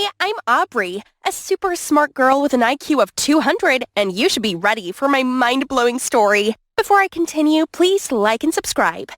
Hi, I'm Aubrey, a super smart girl with an IQ of 200, and you should be ready for my mind-blowing story. Before I continue, please like and subscribe.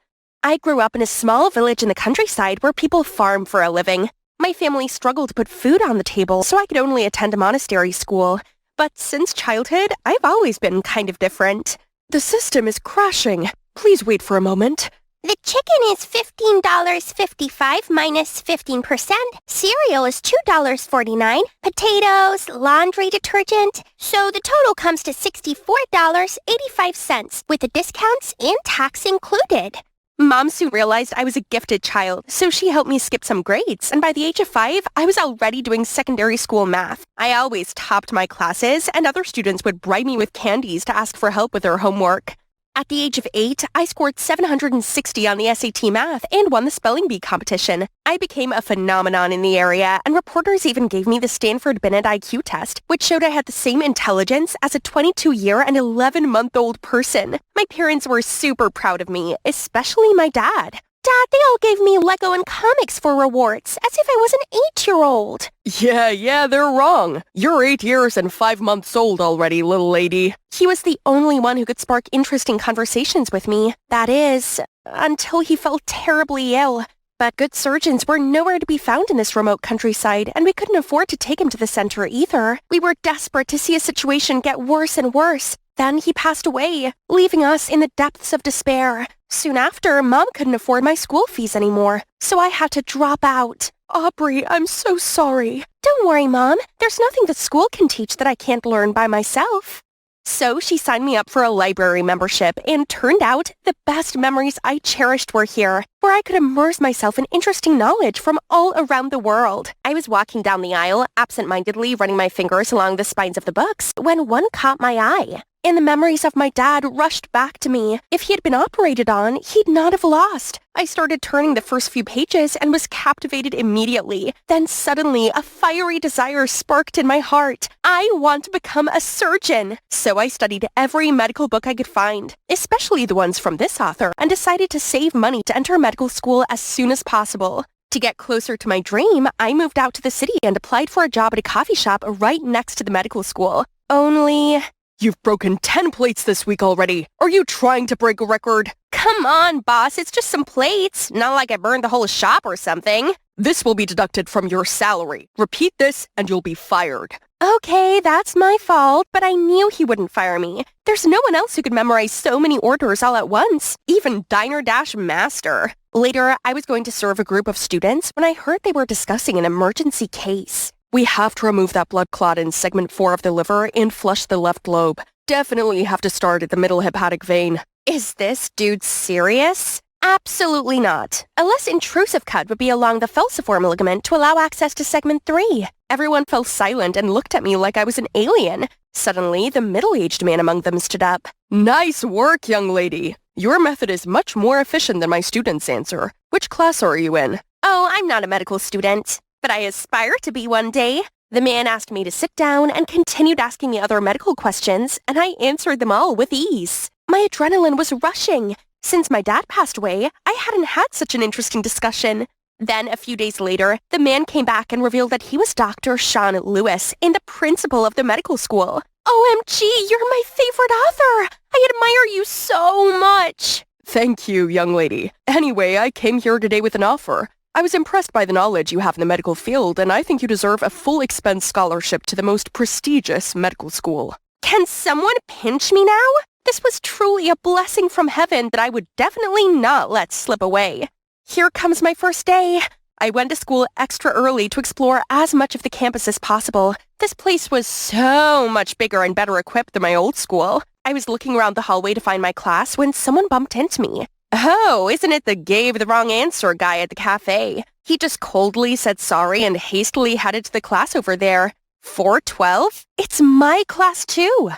I grew up in a small village in the countryside where people farm for a living. My family struggled to put food on the table, so I could only attend a monastery school. But since childhood, I've always been kind of different. The system is crashing. Please wait for a moment. The chicken is $15.55 minus 15%. Cereal is $2.49. Potatoes, laundry detergent. So the total comes to $64.85 with the discounts and tax included. Mom soon realized I was a gifted child, so she helped me skip some grades, and by the age of 5, I was already doing secondary school math. I always topped my classes, and other students would bribe me with candies to ask for help with their homework. At the age of 8, I scored 760 on the SAT Math and won the spelling bee competition. I became a phenomenon in the area, and reporters even gave me the Stanford Binet IQ test, which showed I had the same intelligence as a 22-year and 11-month-old person. My parents were super proud of me, especially my dad. Dad, they all gave me Lego and comics for rewards, as if I was an 8-year-old. Yeah, they're wrong. You're 8 years and 5 months old already, little lady. He was the only one who could spark interesting conversations with me. That is, until he fell terribly ill. But good surgeons were nowhere to be found in this remote countryside, and we couldn't afford to take him to the center either. We were desperate to see his situation get worse and worse. Then he passed away, leaving us in the depths of despair. Soon after, Mom couldn't afford my school fees anymore, so I had to drop out. Aubrey, I'm so sorry. Don't worry, Mom. There's nothing that school can teach that I can't learn by myself. So she signed me up for a library membership, and turned out the best memories I cherished were here, where I could immerse myself in interesting knowledge from all around the world. I was walking down the aisle, absent-mindedly running my fingers along the spines of the books, when one caught my eye. And the memories of my dad rushed back to me. If he had been operated on, he'd not have lost. I started turning the first few pages and was captivated immediately. Then suddenly, a fiery desire sparked in my heart. I want to become a surgeon. So I studied every medical book I could find, especially the ones from this author, and decided to save money to enter medical school as soon as possible. To get closer to my dream, I moved out to the city and applied for a job at a coffee shop right next to the medical school. Only... You've broken 10 plates this week already. Are you trying to break a record? Come on, boss. It's just some plates. Not like I burned the whole shop or something. This will be deducted from your salary. Repeat this and you'll be fired. Okay, that's my fault, but I knew he wouldn't fire me. There's no one else who could memorize so many orders all at once, even Diner Dash Master. Later, I was going to serve a group of students when I heard they were discussing an emergency case. We have to remove that blood clot in segment 4 of the liver and flush the left lobe. Definitely have to start at the middle hepatic vein. Is this dude serious? Absolutely not. A less intrusive cut would be along the falciform ligament to allow access to segment 3. Everyone fell silent and looked at me like I was an alien. Suddenly, the middle-aged man among them stood up. Nice work, young lady. Your method is much more efficient than my student's answer. Which class are you in? Oh, I'm not a medical student, but I aspire to be one day. The man asked me to sit down and continued asking me other medical questions, and I answered them all with ease. My adrenaline was rushing. Since my dad passed away, I hadn't had such an interesting discussion. Then, a few days later, the man came back and revealed that he was Dr. Sean Lewis and the principal of the medical school. OMG, you're my favorite author! I admire you so much! Thank you, young lady. Anyway, I came here today with an offer. I was impressed by the knowledge you have in the medical field, and I think you deserve a full expense scholarship to the most prestigious medical school. Can someone pinch me now? This was truly a blessing from heaven that I would definitely not let slip away. Here comes my first day. I went to school extra early to explore as much of the campus as possible. This place was so much bigger and better equipped than my old school. I was looking around the hallway to find my class when someone bumped into me. Oh, isn't it the gave the wrong answer guy at the cafe? He just coldly said sorry and hastily headed to the class over there. 412? It's my class too.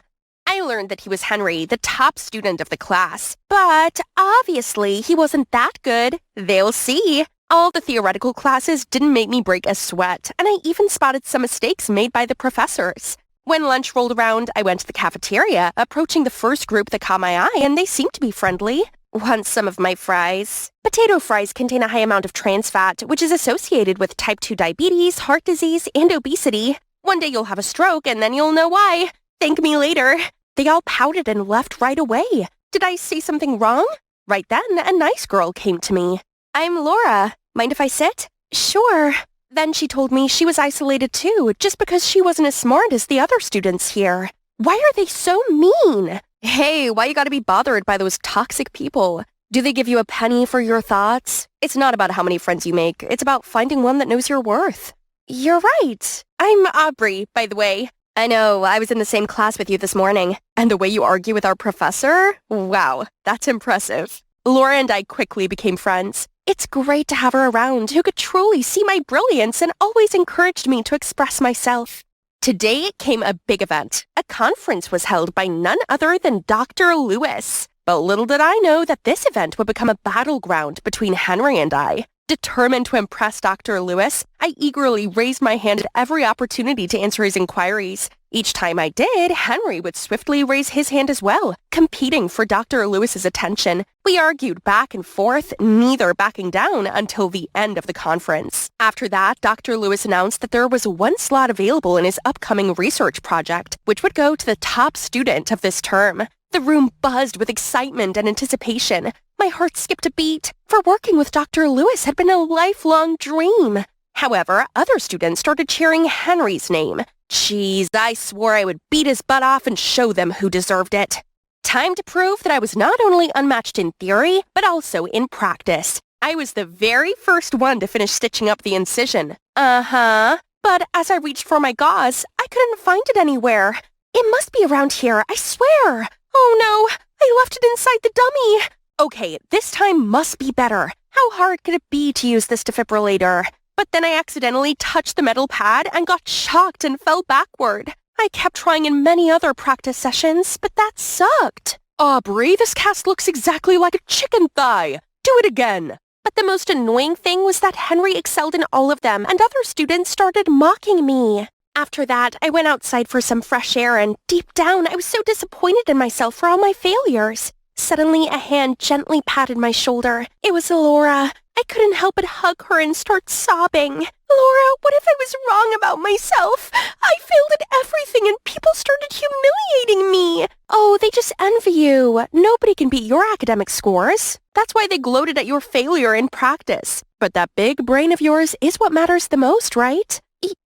I learned that he was Henry, the top student of the class. But obviously, he wasn't that good. They'll see. All the theoretical classes didn't make me break a sweat, and I even spotted some mistakes made by the professors. When lunch rolled around, I went to the cafeteria, approaching the first group that caught my eye, and they seemed to be friendly. Want some of my fries? Potato fries contain a high amount of trans fat, which is associated with type 2 diabetes, heart disease, and obesity. One day you'll have a stroke, and then you'll know why. Thank me later. They all pouted and left right away. Did I say something wrong? Right then, a nice girl came to me. I'm Laura. Mind if I sit? Sure. Then she told me she was isolated too, just because she wasn't as smart as the other students here. Why are they so mean? Hey, why you gotta be bothered by those toxic people? Do they give you a penny for your thoughts? It's not about how many friends you make. It's about finding one that knows your worth. You're right. I'm Aubrey, by the way. I know, I was in the same class with you this morning. And the way you argue with our professor? Wow, that's impressive. Laura and I quickly became friends. It's great to have her around who could truly see my brilliance and always encouraged me to express myself. Today came a big event. A conference was held by none other than Dr. Lewis. But little did I know that this event would become a battleground between Henry and I. Determined to impress Dr. Lewis, I eagerly raised my hand at every opportunity to answer his inquiries. Each time I did, Henry would swiftly raise his hand as well, competing for Dr. Lewis's attention. We argued back and forth, neither backing down until the end of the conference. After that, Dr. Lewis announced that there was one slot available in his upcoming research project, which would go to the top student of this term. The room buzzed with excitement and anticipation. My heart skipped a beat, for working with Dr. Lewis had been a lifelong dream. However, other students started cheering Henry's name. Jeez, I swore I would beat his butt off and show them who deserved it. Time to prove that I was not only unmatched in theory, but also in practice. I was the very first one to finish stitching up the incision. But as I reached for my gauze, I couldn't find it anywhere. It must be around here, I swear. Oh no, I left it inside the dummy. Okay, this time must be better. How hard could it be to use this defibrillator? But then I accidentally touched the metal pad and got shocked and fell backward. I kept trying in many other practice sessions, but that sucked. Aubrey, this cast looks exactly like a chicken thigh. Do it again. But the most annoying thing was that Henry excelled in all of them and other students started mocking me. After that, I went outside for some fresh air and deep down, I was so disappointed in myself for all my failures. Suddenly, a hand gently patted my shoulder. It was Laura. I couldn't help but hug her and start sobbing. Laura, what if I was wrong about myself? I failed at everything and people started humiliating me. Oh, they just envy you. Nobody can beat your academic scores. That's why they gloated at your failure in practice. But that big brain of yours is what matters the most, right?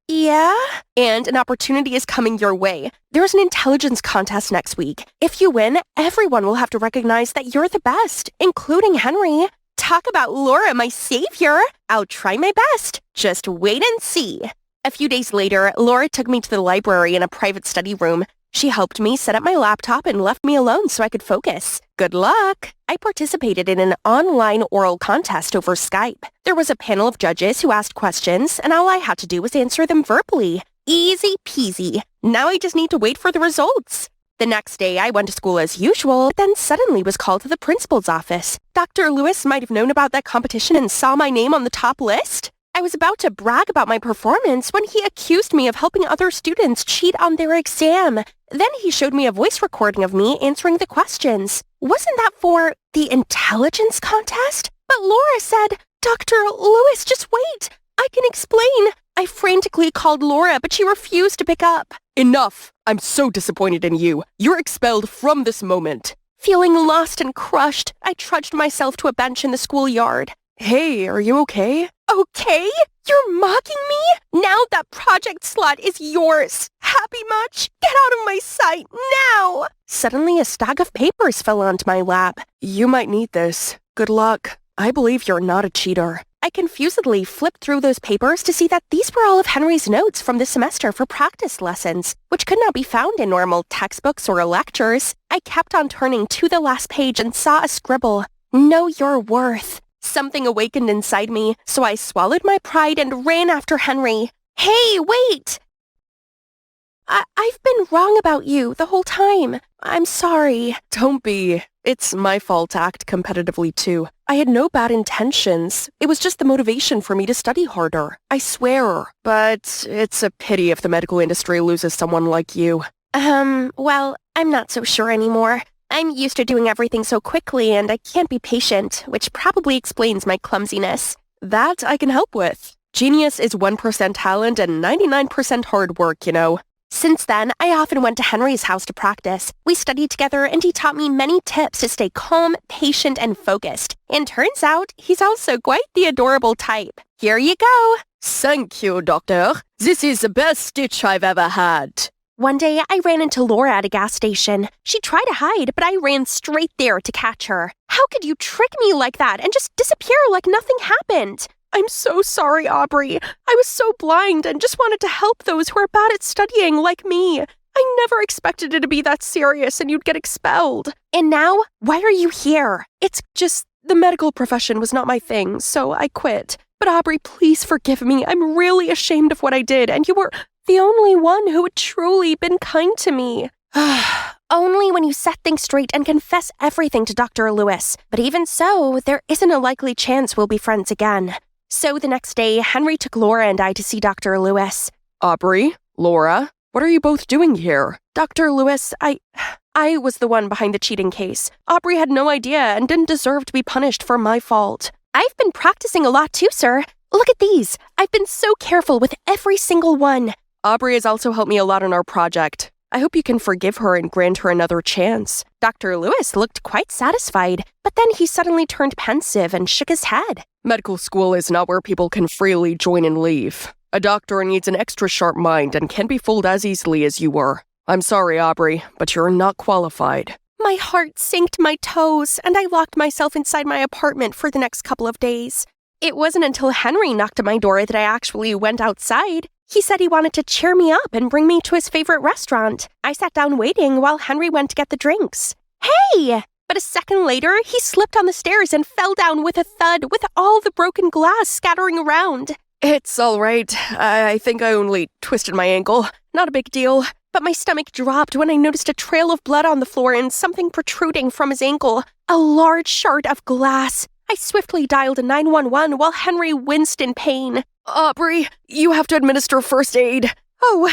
Yeah? And an opportunity is coming your way. There's an intelligence contest next week. If you win, everyone will have to recognize that you're the best, including Henry. Talk about Laura, my savior. I'll try my best. Just wait and see. A few days later, Laura took me to the library in a private study room. She helped me set up my laptop and left me alone so I could focus. Good luck! I participated in an online oral contest over Skype. There was a panel of judges who asked questions, and all I had to do was answer them verbally. Easy peasy. Now I just need to wait for the results. The next day, I went to school as usual, but then suddenly was called to the principal's office. Dr. Lewis might have known about that competition and saw my name on the top list. I was about to brag about my performance when he accused me of helping other students cheat on their exam. Then he showed me a voice recording of me answering the questions. Wasn't that for the intelligence contest? But Laura said, Dr. Lewis, just wait. I can explain. I frantically called Laura, but she refused to pick up. Enough! I'm so disappointed in you. You're expelled from this moment. Feeling lost and crushed, I trudged myself to a bench in the schoolyard. Hey, are you okay? Okay? You're mocking me? Now that project slot is yours. Happy much? Get out of my sight, now! Suddenly a stack of papers fell onto my lap. You might need this. Good luck. I believe you're not a cheater. I confusedly flipped through those papers to see that these were all of Henry's notes from the semester for practice lessons, which could not be found in normal textbooks or lectures. I kept on turning to the last page and saw a scribble. Know your worth. Something awakened inside me, so I swallowed my pride and ran after Henry. Hey, wait! I've been wrong about you the whole time. I'm sorry. Don't be. It's my fault to act competitively too. I had no bad intentions. It was just the motivation for me to study harder. I swear. But it's a pity if the medical industry loses someone like you. Well, I'm not so sure anymore. I'm used to doing everything so quickly and I can't be patient, which probably explains my clumsiness. That I can help with. Genius is 1% talent and 99% hard work, you know. Since then, I often went to Henry's house to practice. We studied together and he taught me many tips to stay calm, patient, and focused. And turns out, he's also quite the adorable type. Here you go. Thank you, Doctor. This is the best stitch I've ever had. One day, I ran into Laura at a gas station. She tried to hide, but I ran straight there to catch her. How could you trick me like that and just disappear like nothing happened? I'm so sorry, Aubrey. I was so blind and just wanted to help those who are bad at studying like me. I never expected it to be that serious and you'd get expelled. And now, why are you here? It's just the medical profession was not my thing, so I quit. But Aubrey, please forgive me. I'm really ashamed of what I did, and you were the only one who had truly been kind to me. Only when you set things straight and confess everything to Dr. Lewis. But even so, there isn't a likely chance we'll be friends again. So the next day, Henry took Laura and I to see Dr. Lewis. Aubrey, Laura, what are you both doing here? Dr. Lewis, I was the one behind the cheating case. Aubrey had no idea and didn't deserve to be punished for my fault. I've been practicing a lot too, sir. Look at these. I've been so careful with every single one. Aubrey has also helped me a lot on our project. I hope you can forgive her and grant her another chance. Dr. Lewis looked quite satisfied, but then he suddenly turned pensive and shook his head. Medical school is not where people can freely join and leave. A doctor needs an extra sharp mind and can't be fooled as easily as you were. I'm sorry, Aubrey, but you're not qualified. My heart sank to my toes, and I locked myself inside my apartment for the next couple of days. It wasn't until Henry knocked at my door that I actually went outside. He said he wanted to cheer me up and bring me to his favorite restaurant. I sat down waiting while Henry went to get the drinks. Hey! But a second later, he slipped on the stairs and fell down with a thud with all the broken glass scattering around. It's all right. I think I only twisted my ankle. Not a big deal. But my stomach dropped when I noticed a trail of blood on the floor and something protruding from his ankle. A large shard of glass. I swiftly dialed 911 while Henry winced in pain. Aubrey, you have to administer first aid. Oh,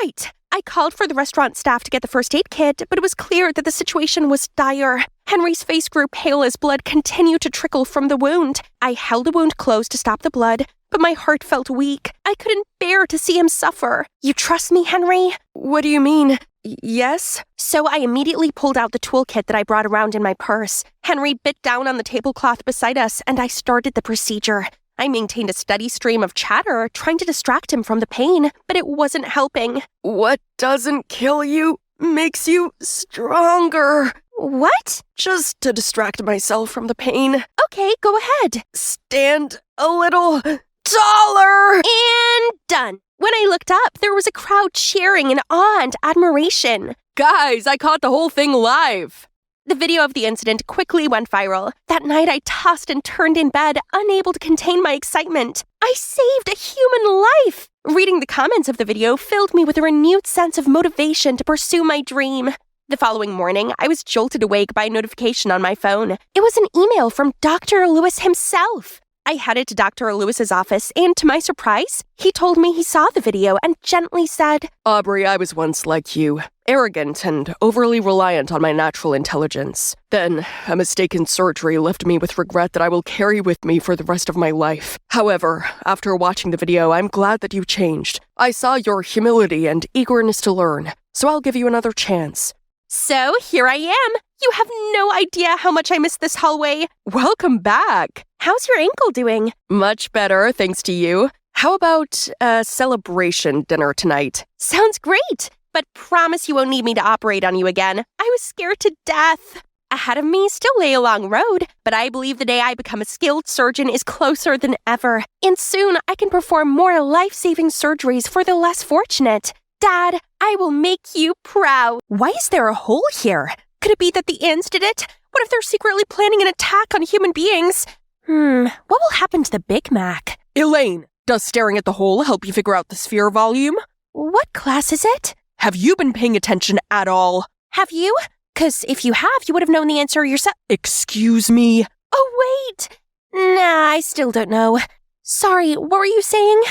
right. I called for the restaurant staff to get the first aid kit, but it was clear that the situation was dire. Henry's face grew pale as blood continued to trickle from the wound. I held the wound closed to stop the blood, but my heart felt weak. I couldn't bear to see him suffer. You trust me, Henry? What do you mean? Yes? So I immediately pulled out the toolkit that I brought around in my purse. Henry bit down on the tablecloth beside us, and I started the procedure. I maintained a steady stream of chatter, trying to distract him from the pain, but it wasn't helping. What doesn't kill you makes you stronger. What? Just to distract myself from the pain. Okay, go ahead. Stand a little taller. And done. When I looked up, there was a crowd cheering in awe and admiration. Guys, I caught the whole thing live. The video of the incident quickly went viral. That night, I tossed and turned in bed, unable to contain my excitement. I saved a human life! Reading the comments of the video filled me with a renewed sense of motivation to pursue my dream. The following morning, I was jolted awake by a notification on my phone. It was an email from Dr. Lewis himself. I headed to Dr. Lewis's office, and to my surprise, he told me he saw the video and gently said, Aubrey, I was once like you, arrogant and overly reliant on my natural intelligence. Then, a mistaken surgery left me with regret that I will carry with me for the rest of my life. However, after watching the video, I'm glad that you changed. I saw your humility and eagerness to learn, so I'll give you another chance. So, here I am. You have no idea how much I miss this hallway. Welcome back. How's your ankle doing? Much better, thanks to you. How about a celebration dinner tonight? Sounds great, but promise you won't need me to operate on you again. I was scared to death. Ahead of me still lay a long road, but I believe the day I become a skilled surgeon is closer than ever. And soon I can perform more life-saving surgeries for the less fortunate. Dad, I will make you proud. Why is there a hole here? Could it be that the ants did it? What if they're secretly planning an attack on human beings? What will happen to the Big Mac? Elaine, does staring at the hole help you figure out the sphere volume? What class is it? Have you been paying attention at all? Have you? 'Cause if you have, you would have known the answer yourself. Excuse me? Oh, wait. Nah, I still don't know. Sorry, what were you saying?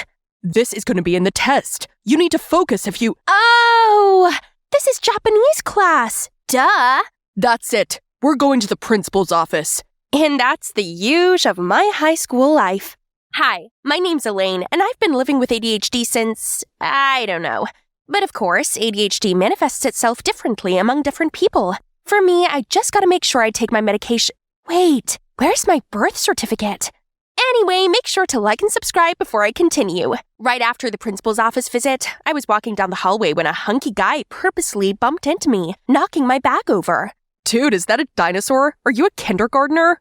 This is going to be in the test. You need to focus if you... Oh, this is Japanese class. Duh. That's it. We're going to the principal's office. And that's the huge of my high school life. Hi, my name's Elaine, and I've been living with ADHD since, I don't know. But of course, ADHD manifests itself differently among different people. For me, I just gotta make sure I take my medication. Wait, where's my birth certificate? Anyway, make sure to like and subscribe before I continue. Right after the principal's office visit, I was walking down the hallway when a hunky guy purposely bumped into me, knocking my bag over. Dude, is that a dinosaur? Are you a kindergartner?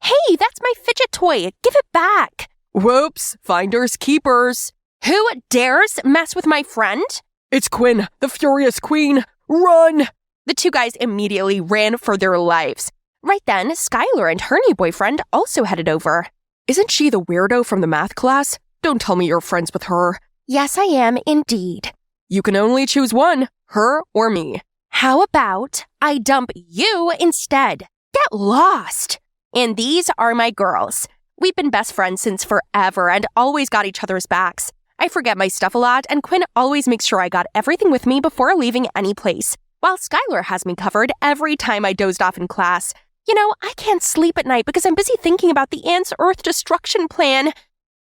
Hey, that's my fidget toy. Give it back. Whoops, finders keepers. Who dares mess with my friend? It's Quinn, the Furious Queen. Run! The two guys immediately ran for their lives. Right then, Skylar and her new boyfriend also headed over. Isn't she the weirdo from the math class? Don't tell me you're friends with her. Yes, I am indeed. You can only choose one, her or me. How about I dump you instead? Get lost. And these are my girls. We've been best friends since forever and always got each other's backs. I forget my stuff a lot, and Quinn always makes sure I got everything with me before leaving any place, while Skylar has me covered every time I dozed off in class. You know, I can't sleep at night because I'm busy thinking about the ants' Earth destruction plan.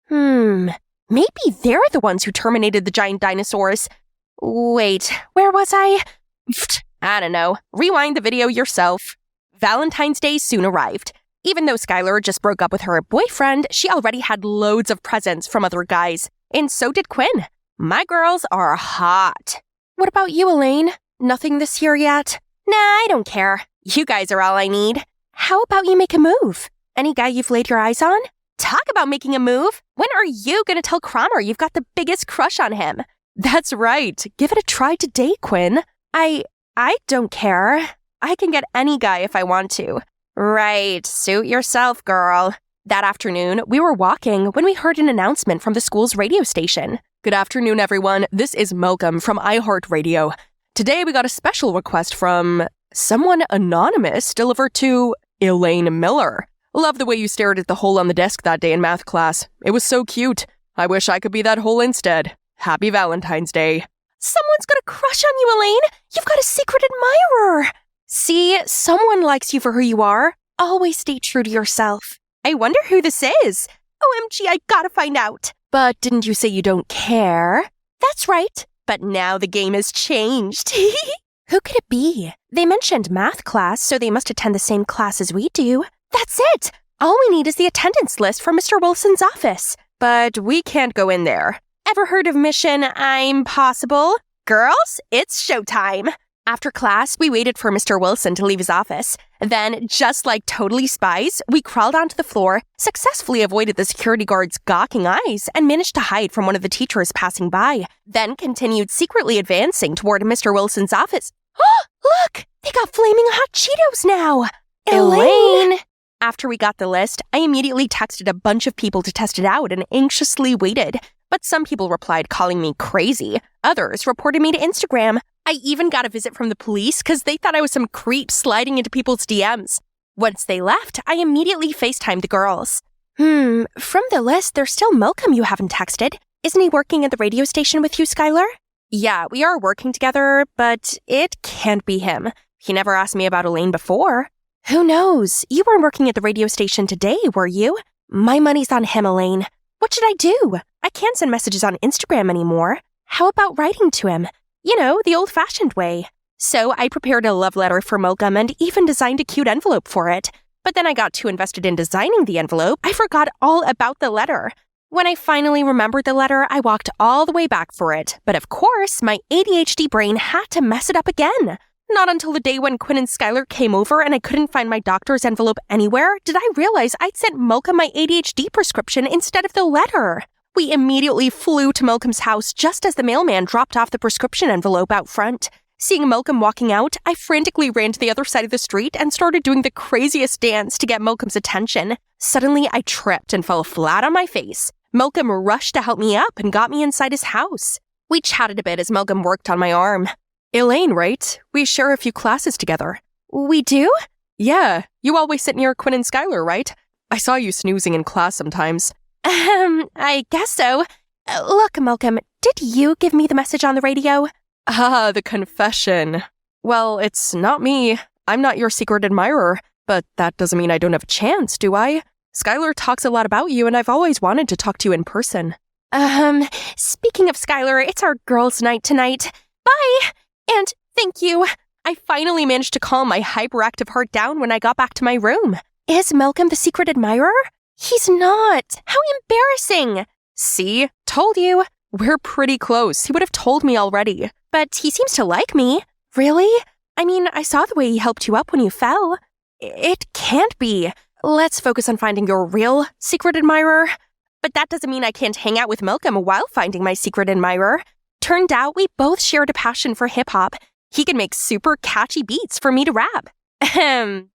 Maybe they're the ones who terminated the giant dinosaurs. Wait, where was I? I don't know. Rewind the video yourself. Valentine's Day soon arrived. Even though Skylar just broke up with her boyfriend, she already had loads of presents from other guys. And so did Quinn. My girls are hot. What about you, Elaine? Nothing this year yet? Nah, I don't care. You guys are all I need. How about you make a move? Any guy you've laid your eyes on? Talk about making a move. When are you gonna tell Cromer you've got the biggest crush on him? That's right. Give it a try today, Quinn. I don't care. I can get any guy if I want to. Right, suit yourself, girl. That afternoon, we were walking when we heard an announcement from the school's radio station. Good afternoon, everyone. This is Malcolm from iHeartRadio. Today, we got a special request from someone anonymous delivered to Elaine Miller. Love the way you stared at the hole on the desk that day in math class. It was so cute. I wish I could be that hole instead. Happy Valentine's Day. Someone's got a crush on you, Elaine. You've got a secret admirer. See, someone likes you for who you are. Always stay true to yourself. I wonder who this is. OMG, I gotta find out. But didn't you say you don't care? That's right. But now the game has changed. Who could it be? They mentioned math class, so they must attend the same class as we do. That's it. All we need is the attendance list from Mr. Wilson's office. But we can't go in there. Ever heard of Mission Impossible? Girls, it's showtime. After class, we waited for Mr. Wilson to leave his office. Then, just like totally spies, we crawled onto the floor, successfully avoided the security guard's gawking eyes, and managed to hide from one of the teachers passing by. Then continued secretly advancing toward Mr. Wilson's office. Oh, look! They got flaming hot Cheetos now! Elaine! After we got the list, I immediately texted a bunch of people to test it out and anxiously waited. But some people replied calling me crazy. Others reported me to Instagram. I even got a visit from the police because they thought I was some creep sliding into people's DMs. Once they left, I immediately FaceTimed the girls. From the list, there's still Malcolm you haven't texted. Isn't he working at the radio station with you, Skylar? Yeah, we are working together, but it can't be him. He never asked me about Elaine before. Who knows? You weren't working at the radio station today, were you? My money's on him, Elaine. What should I do? I can't send messages on Instagram anymore. How about writing to him? You know, the old-fashioned way. So I prepared a love letter for Malcolm and even designed a cute envelope for it. But then I got too invested in designing the envelope, I forgot all about the letter. When I finally remembered the letter, I walked all the way back for it. But of course, my ADHD brain had to mess it up again. Not until the day when Quinn and Skylar came over and I couldn't find my doctor's envelope anywhere did I realize I'd sent Malcolm my ADHD prescription instead of the letter. We immediately flew to Malcolm's house just as the mailman dropped off the prescription envelope out front. Seeing Malcolm walking out, I frantically ran to the other side of the street and started doing the craziest dance to get Malcolm's attention. Suddenly, I tripped and fell flat on my face. Malcolm rushed to help me up and got me inside his house. We chatted a bit as Malcolm worked on my arm. Elaine, right? We share a few classes together. We do? Yeah, you always sit near Quinn and Skylar, right? I saw you snoozing in class sometimes. I guess so. Look, Malcolm, did you give me the message on the radio? Ah, the confession. Well, it's not me. I'm not your secret admirer, but that doesn't mean I don't have a chance, do I? Skylar talks a lot about you, and I've always wanted to talk to you in person. Speaking of Skylar, it's our girls' night tonight. Bye! And thank you. I finally managed to calm my hyperactive heart down when I got back to my room. Is Malcolm the secret admirer? He's not. How embarrassing. See? Told you. We're pretty close. He would have told me already. But he seems to like me. Really? I mean, I saw the way he helped you up when you fell. It can't be. Let's focus on finding your real secret admirer. But that doesn't mean I can't hang out with Malcolm while finding my secret admirer. Turned out we both shared a passion for hip-hop. He can make super catchy beats for me to rap.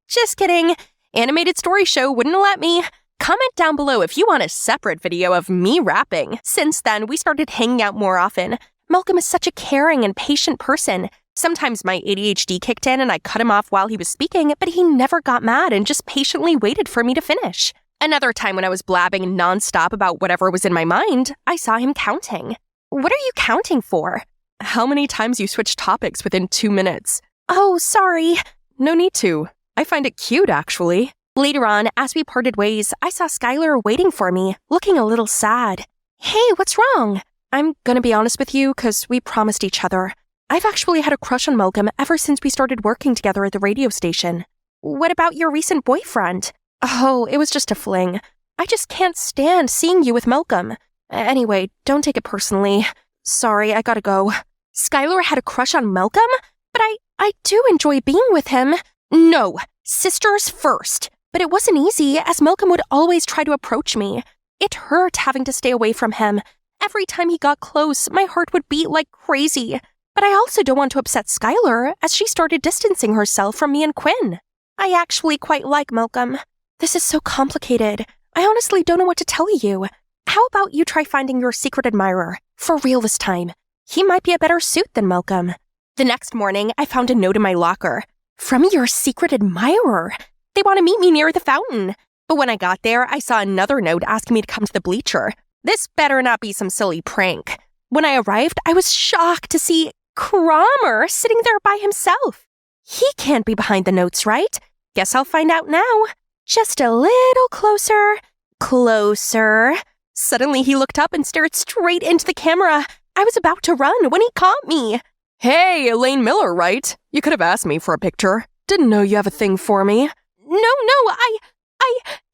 Just kidding. Animated Story Show wouldn't let me. Comment down below if you want a separate video of me rapping. Since then, we started hanging out more often. Malcolm is such a caring and patient person. Sometimes my ADHD kicked in and I cut him off while he was speaking, but he never got mad and just patiently waited for me to finish. Another time when I was blabbing nonstop about whatever was in my mind, I saw him counting. What are you counting for? How many times you switch topics within 2 minutes? Oh, sorry. No need to. I find it cute, actually. Later on, as we parted ways, I saw Skylar waiting for me, looking a little sad. Hey, what's wrong? I'm gonna be honest with you, 'cause we promised each other. I've actually had a crush on Malcolm ever since we started working together at the radio station. What about your recent boyfriend? Oh, it was just a fling. I just can't stand seeing you with Malcolm. Anyway, don't take it personally. Sorry, I gotta go. Skylar had a crush on Malcolm? But I do enjoy being with him. No, sisters first. But it wasn't easy, as Malcolm would always try to approach me. It hurt having to stay away from him. Every time he got close, my heart would beat like crazy. But I also don't want to upset Skylar, as she started distancing herself from me and Quinn. I actually quite like Malcolm. This is so complicated. I honestly don't know what to tell you. How about you try finding your secret admirer? For real this time. He might be a better suit than Malcolm. The next morning, I found a note in my locker. From your secret admirer. They want to meet me near the fountain. But when I got there, I saw another note asking me to come to the bleacher. This better not be some silly prank. When I arrived, I was shocked to see Cromer sitting there by himself. He can't be behind the notes, right? Guess I'll find out now. Just a little closer. Closer. Suddenly he looked up and stared straight into the camera. I was about to run when he caught me. Hey, Elaine Miller, right? You could have asked me for a picture. Didn't know you have a thing for me. No,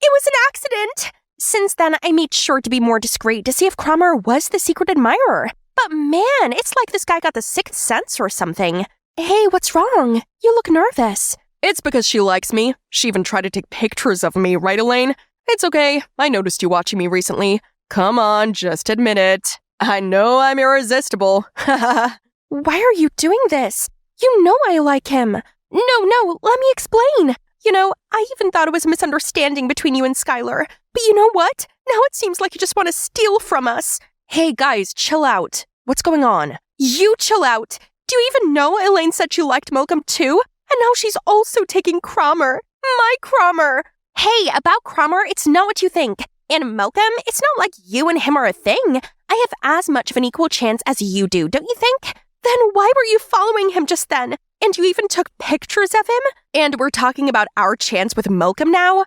it was an accident. Since then, I made sure to be more discreet to see if Cromer was the secret admirer. But man, it's like this guy got the sixth sense or something. Hey, what's wrong? You look nervous. It's because she likes me. She even tried to take pictures of me, right, Elaine? It's okay. I noticed you watching me recently. Come on, just admit it. I know I'm irresistible. Why are you doing this? You know I like him. No, let me explain. You know, I even thought it was a misunderstanding between you and Skylar. But you know what? Now it seems like you just want to steal from us. Hey, guys, chill out. What's going on? You chill out. Do you even know Elaine said she liked Malcolm too? And now she's also taking Cromer. My Cromer. Hey, about Cromer, it's not what you think. And Malcolm, it's not like you and him are a thing. I have as much of an equal chance as you do, don't you think? Then why were you following him just then? And you even took pictures of him? And we're talking about our chance with Malcolm now?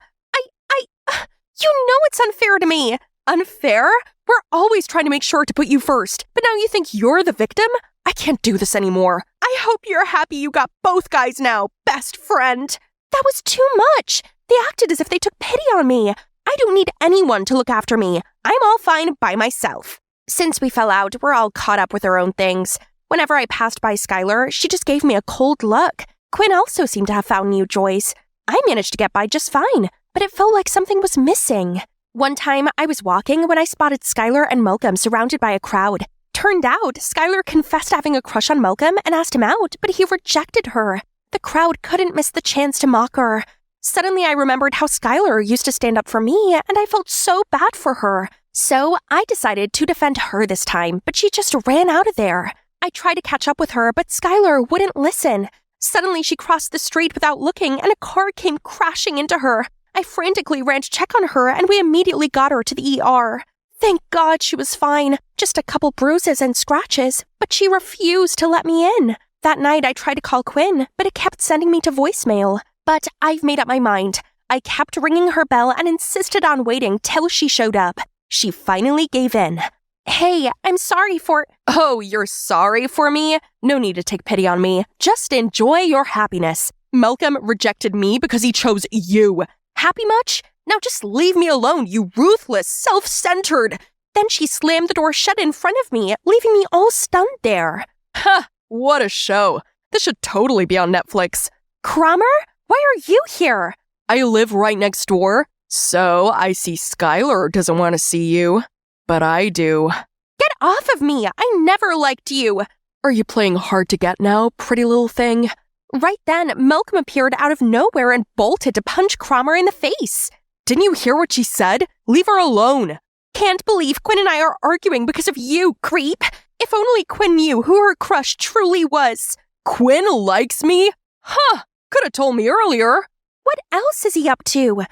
You know it's unfair to me. Unfair? We're always trying to make sure to put you first. But now you think you're the victim? I can't do this anymore. I hope you're happy you got both guys now, best friend. That was too much. They acted as if they took pity on me. I don't need anyone to look after me. I'm all fine by myself. Since we fell out, we're all caught up with our own things. Whenever I passed by Skylar, she just gave me a cold look. Quinn also seemed to have found new joys. I managed to get by just fine, but it felt like something was missing. One time, I was walking when I spotted Skylar and Malcolm surrounded by a crowd. Turned out, Skylar confessed having a crush on Malcolm and asked him out, but he rejected her. The crowd couldn't miss the chance to mock her. Suddenly, I remembered how Skylar used to stand up for me, and I felt so bad for her. So, I decided to defend her this time, but she just ran out of there. I tried to catch up with her, but Skylar wouldn't listen. Suddenly, she crossed the street without looking, and a car came crashing into her. I frantically ran to check on her, and we immediately got her to the ER. Thank God she was fine, just a couple bruises and scratches, but she refused to let me in. That night, I tried to call Quinn, but it kept sending me to voicemail. But I've made up my mind. I kept ringing her bell and insisted on waiting till she showed up. She finally gave in. Hey, I'm sorry for... Oh, you're sorry for me? No need to take pity on me. Just enjoy your happiness. Malcolm rejected me because he chose you. Happy much? Now just leave me alone, you ruthless, self-centered. Then she slammed the door shut in front of me, leaving me all stunned there. Ha! What a show. This should totally be on Netflix. Cromer? Why are you here? I live right next door, so I see Skylar doesn't want to see you. But I do. Get off of me! I never liked you! Are you playing hard to get now, pretty little thing? Right then, Malcolm appeared out of nowhere and bolted to punch Cromer in the face. Didn't you hear what she said? Leave her alone. Can't believe Quinn and I are arguing because of you, creep. If only Quinn knew who her crush truly was. Quinn likes me? Huh, could have told me earlier. What else is he up to?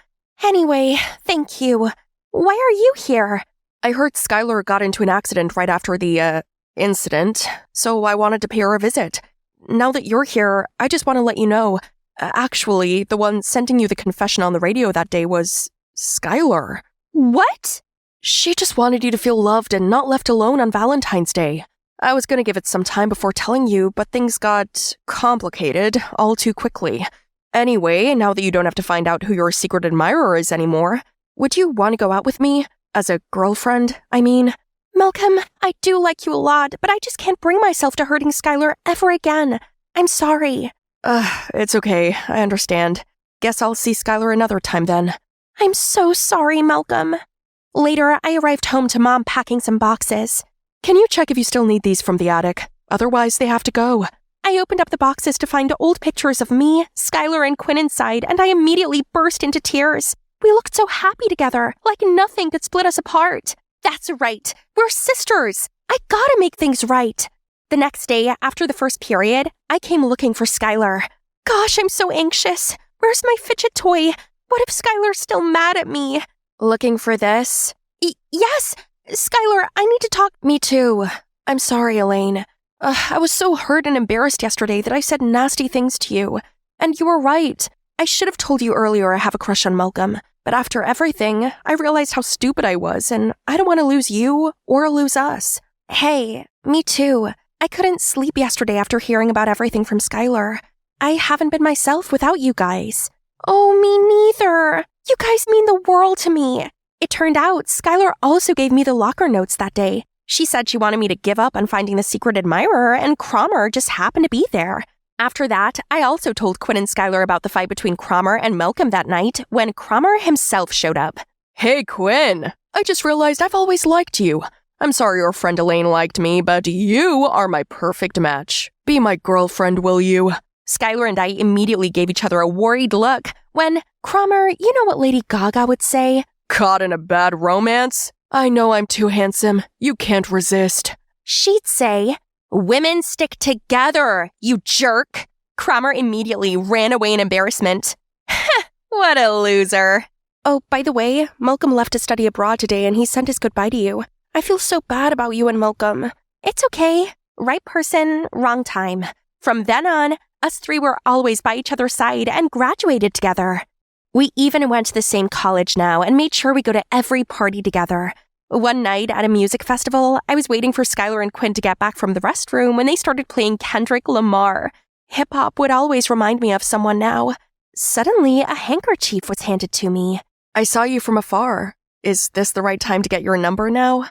Anyway, thank you. Why are you here? I heard Skylar got into an accident right after the, incident, so I wanted to pay her a visit. Now that you're here, I just want to let you know, actually, the one sending you the confession on the radio that day was Skylar. What? She just wanted you to feel loved and not left alone on Valentine's Day. I was going to give it some time before telling you, but things got complicated all too quickly. Anyway, now that you don't have to find out who your secret admirer is anymore, would you want to go out with me? As a girlfriend, I mean? Malcolm, I do like you a lot, but I just can't bring myself to hurting Skylar ever again. I'm sorry. It's okay. I understand. Guess I'll see Skylar another time then. I'm so sorry, Malcolm. Later, I arrived home to Mom packing some boxes. Can you check if you still need these from the attic? Otherwise, they have to go. I opened up the boxes to find old pictures of me, Skylar, and Quinn inside, and I immediately burst into tears. We looked so happy together, like nothing could split us apart. That's right, we're sisters. I gotta make things right. The next day, after the first period, I came looking for Skylar. Gosh, I'm so anxious. Where's my fidget toy? What if Skylar's still mad at me? Looking for this? Yes! Skylar, I need to talk. Me too. I'm sorry, Elaine. I was so hurt and embarrassed yesterday that I said nasty things to you. And you were right. I should have told you earlier I have a crush on Malcolm. But after everything, I realized how stupid I was, and I don't want to lose you or lose us. Hey, me too. I couldn't sleep yesterday after hearing about everything from Skylar. I haven't been myself without you guys. Oh, me neither. You guys mean the world to me. It turned out Skylar also gave me the locker notes that day. She said she wanted me to give up on finding the secret admirer, and Cromer just happened to be there. After that, I also told Quinn and Skylar about the fight between Cromer and Malcolm that night when Cromer himself showed up. Hey, Quinn! I just realized I've always liked you. I'm sorry your friend Elaine liked me, but you are my perfect match. Be my girlfriend, will you? Skylar and I immediately gave each other a worried look when, Cromer, you know what Lady Gaga would say? Caught in a bad romance? I know I'm too handsome. You can't resist. She'd say, women stick together, you jerk. Cromer immediately ran away in embarrassment. What a loser. Oh, by the way, Malcolm left to study abroad today and he sent his goodbye to you. I feel so bad about you and Malcolm. It's okay. Right person, wrong time. From then on, us three were always by each other's side and graduated together. We even went to the same college now and made sure we go to every party together. One night at a music festival, I was waiting for Skylar and Quinn to get back from the restroom when they started playing Kendrick Lamar. Hip-hop would always remind me of someone now. Suddenly, a handkerchief was handed to me. I saw you from afar. Is this the right time to get your number now?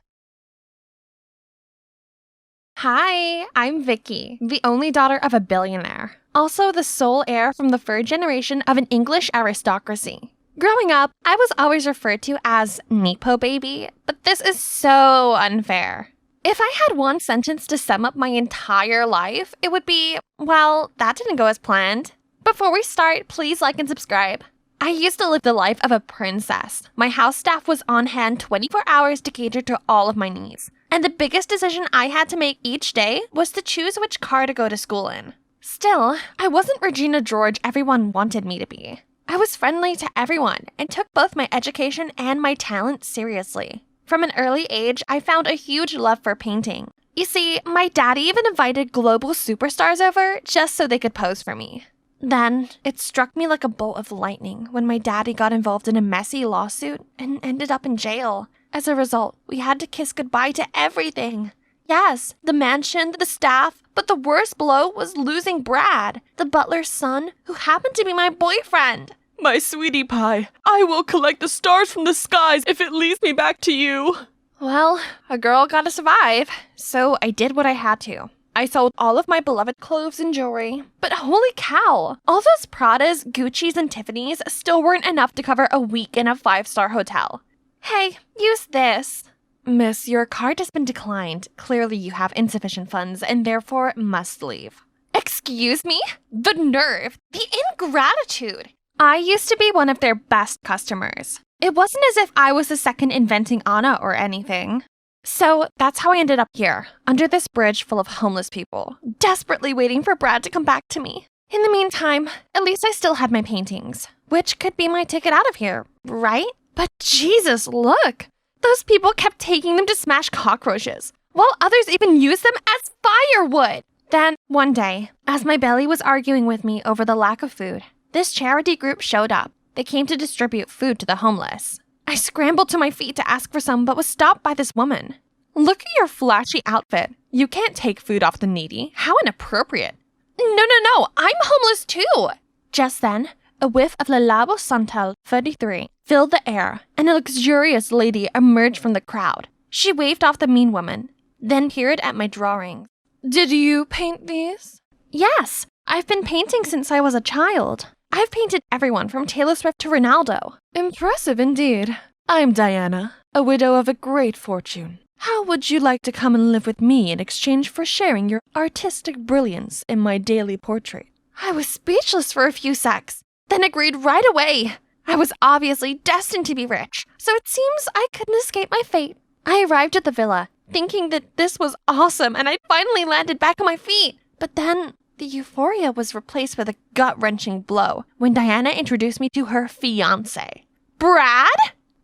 Hi, I'm Vicky, the only daughter of a billionaire. Also the sole heir from the third generation of an English aristocracy. Growing up, I was always referred to as Nepo baby, but this is so unfair. If I had one sentence to sum up my entire life, it would be, well, that didn't go as planned. Before we start, please like and subscribe. I used to live the life of a princess. My house staff was on hand 24 hours to cater to all of my needs. And the biggest decision I had to make each day was to choose which car to go to school in. Still, I wasn't Regina George everyone wanted me to be. I was friendly to everyone and took both my education and my talent seriously. From an early age, I found a huge love for painting. You see, my daddy even invited global superstars over just so they could pose for me. Then, it struck me like a bolt of lightning when my daddy got involved in a messy lawsuit and ended up in jail. As a result, we had to kiss goodbye to everything. Yes, the mansion, the staff, but the worst blow was losing Brad, the butler's son, who happened to be my boyfriend. My sweetie pie, I will collect the stars from the skies if it leads me back to you. Well, a girl gotta survive, so I did what I had to. I sold all of my beloved clothes and jewelry, but holy cow, all those Pradas, Gucci's, and Tiffany's still weren't enough to cover a week in a 5-star hotel. Hey, use this. Miss, your card has been declined. Clearly you have insufficient funds and therefore must leave. Excuse me? The nerve, the ingratitude. I used to be one of their best customers. It wasn't as if I was the second inventing Anna or anything. So that's how I ended up here, under this bridge full of homeless people, desperately waiting for Brad to come back to me. In the meantime, at least I still had my paintings, which could be my ticket out of here, right? But Jesus, look! Those people kept taking them to smash cockroaches, while others even used them as firewood. Then, one day, as my belly was arguing with me over the lack of food, this charity group showed up. They came to distribute food to the homeless. I scrambled to my feet to ask for some, but was stopped by this woman. Look at your flashy outfit. You can't take food off the needy. How inappropriate. No, I'm homeless too. Just then, a whiff of Le Labo Santal 33 filled the air, and a luxurious lady emerged from the crowd. She waved off the mean woman, then peered at my drawings. Did you paint these? Yes, I've been painting since I was a child. I've painted everyone from Taylor Swift to Ronaldo. Impressive indeed. I'm Diana, a widow of a great fortune. How would you like to come and live with me in exchange for sharing your artistic brilliance in my daily portrait? I was speechless for a few secs, then agreed right away. I was obviously destined to be rich, so it seems I couldn't escape my fate. I arrived at the villa, thinking that this was awesome and I'd finally landed back on my feet. But then the euphoria was replaced with a gut-wrenching blow when Diana introduced me to her fiancé. Brad?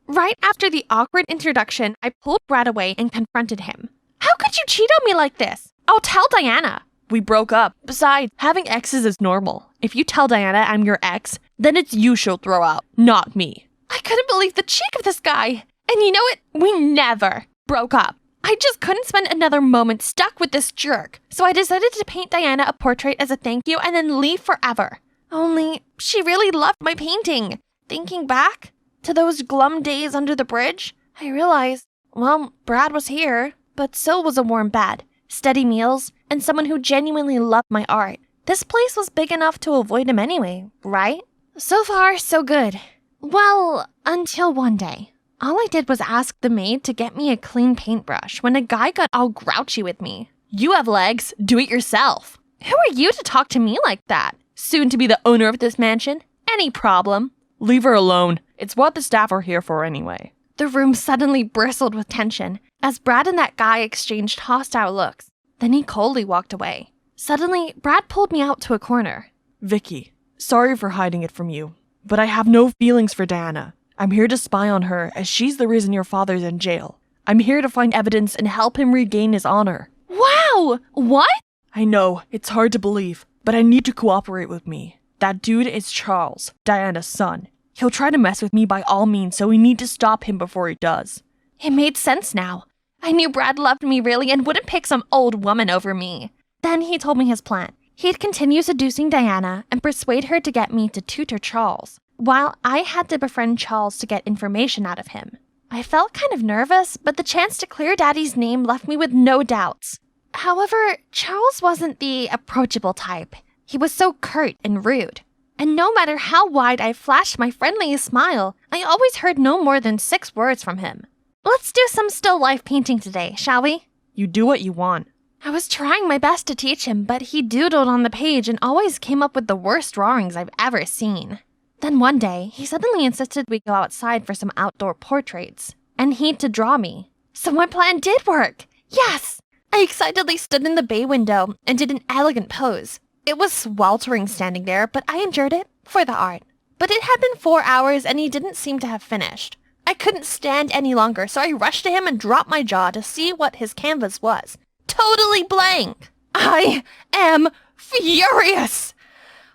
Right after the awkward introduction, I pulled Brad away and confronted him. How could you cheat on me like this? I'll tell Diana. We broke up. Besides, having exes is normal. If you tell Diana I'm your ex, then it's you she'll throw out, not me. I couldn't believe the cheek of this guy. And you know what? We never broke up. I just couldn't spend another moment stuck with this jerk, so I decided to paint Diana a portrait as a thank you and then leave forever. Only, she really loved my painting. Thinking back to those glum days under the bridge, I realized, well, Brad was here, but so was a warm bed, steady meals, and someone who genuinely loved my art. This place was big enough to avoid him anyway, right? So far, so good. Well, until one day. All I did was ask the maid to get me a clean paintbrush when a guy got all grouchy with me. You have legs, do it yourself. Who are you to talk to me like that? Soon to be the owner of this mansion? Any problem? Leave her alone. It's what the staff are here for anyway. The room suddenly bristled with tension as Brad and that guy exchanged hostile looks. Then he coldly walked away. Suddenly, Brad pulled me out to a corner. Vicky, sorry for hiding it from you, but I have no feelings for Diana. I'm here to spy on her as she's the reason your father's in jail. I'm here to find evidence and help him regain his honor. Wow! What? I know, it's hard to believe, but I need to cooperate with me. That dude is Charles, Diana's son. He'll try to mess with me by all means, so we need to stop him before he does. It made sense now. I knew Brad loved me really and wouldn't pick some old woman over me. Then he told me his plan. He'd continue seducing Diana and persuade her to get me to tutor Charles, while I had to befriend Charles to get information out of him. I felt kind of nervous, but the chance to clear Daddy's name left me with no doubts. However, Charles wasn't the approachable type. He was so curt and rude. And no matter how wide I flashed my friendliest smile, I always heard no more than 6 words from him. Let's do some still life painting today, shall we? You do what you want. I was trying my best to teach him, but he doodled on the page and always came up with the worst drawings I've ever seen. Then one day, he suddenly insisted we go outside for some outdoor portraits, and he'd to draw me. So my plan did work! Yes! I excitedly stood in the bay window and did an elegant pose. It was sweltering standing there, but I endured it for the art. But it had been 4 hours and he didn't seem to have finished. I couldn't stand any longer, so I rushed to him and dropped my jaw to see what his canvas was. totally blank. I am furious.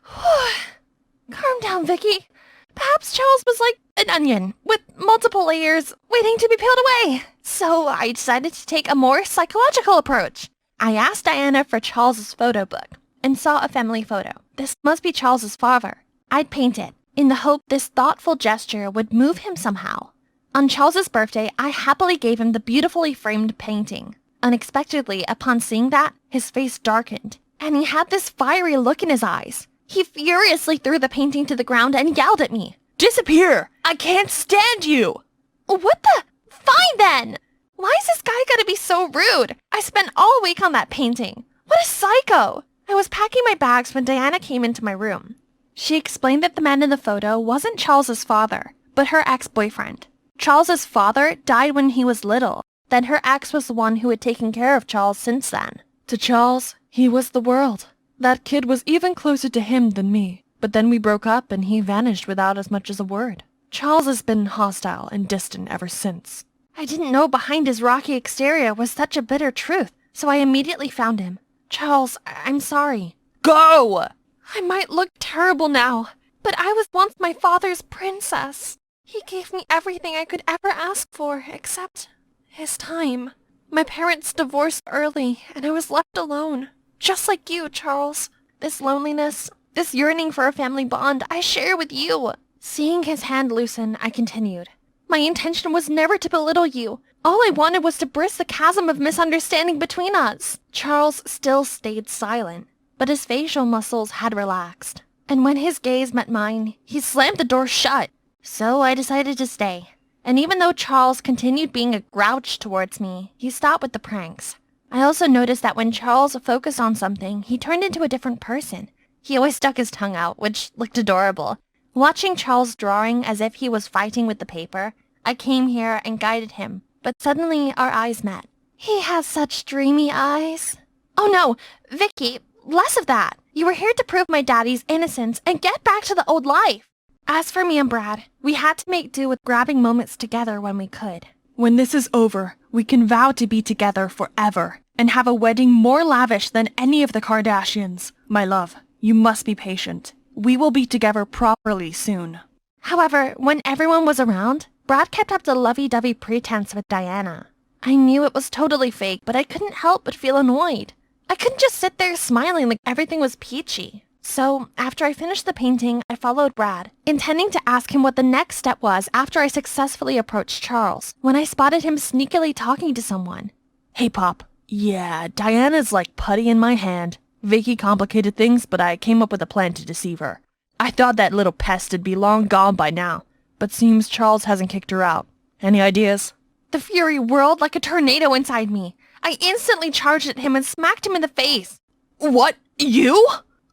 Calm down, Vicky. Perhaps Charles was like an onion with multiple layers waiting to be peeled away. So I decided to take a more psychological approach. I asked Diana for Charles's photo book and saw a family photo. This must be Charles's father. I'd paint it in the hope this thoughtful gesture would move him somehow. On Charles's birthday, I happily gave him the beautifully framed painting. Unexpectedly, upon seeing that, his face darkened, and he had this fiery look in his eyes. He furiously threw the painting to the ground and yelled at me. "Disappear! I can't stand you!" What the? Fine then! Why is this guy gotta be so rude? I spent all week on that painting. What a psycho! I was packing my bags when Diana came into my room. She explained that the man in the photo wasn't Charles's father, but her ex-boyfriend. Charles's father died when he was little. Then her ex was the one who had taken care of Charles since then. To Charles, he was the world. That kid was even closer to him than me. But then we broke up and he vanished without as much as a word. Charles has been hostile and distant ever since. I didn't know behind his rocky exterior was such a bitter truth, so I immediately found him. Charles, I'm sorry. Go! I might look terrible now, but I was once my father's princess. He gave me everything I could ever ask for, except his time. My parents divorced early, and I was left alone. Just like you, Charles. This loneliness, this yearning for a family bond, I share with you. Seeing his hand loosen, I continued. My intention was never to belittle you. All I wanted was to bridge the chasm of misunderstanding between us. Charles still stayed silent, but his facial muscles had relaxed. And when his gaze met mine, he slammed the door shut. So I decided to stay. And even though Charles continued being a grouch towards me, he stopped with the pranks. I also noticed that when Charles focused on something, he turned into a different person. He always stuck his tongue out, which looked adorable. Watching Charles drawing as if he was fighting with the paper, I came here and guided him, but suddenly our eyes met. He has such dreamy eyes. Oh no, Vicky, less of that. You were here to prove my daddy's innocence and get back to the old life. As for me and Brad, we had to make do with grabbing moments together when we could. When this is over, we can vow to be together forever and have a wedding more lavish than any of the Kardashians. My love, you must be patient. We will be together properly soon. However, when everyone was around, Brad kept up the lovey-dovey pretense with Diana. I knew it was totally fake, but I couldn't help but feel annoyed. I couldn't just sit there smiling like everything was peachy. So, after I finished the painting, I followed Brad, intending to ask him what the next step was after I successfully approached Charles, when I spotted him sneakily talking to someone. Hey, Pop. Yeah, Diana's like putty in my hand. Vicky complicated things, but I came up with a plan to deceive her. I thought that little pest would be long gone by now, but seems Charles hasn't kicked her out. Any ideas? The fury whirled like a tornado inside me. I instantly charged at him and smacked him in the face. What? You?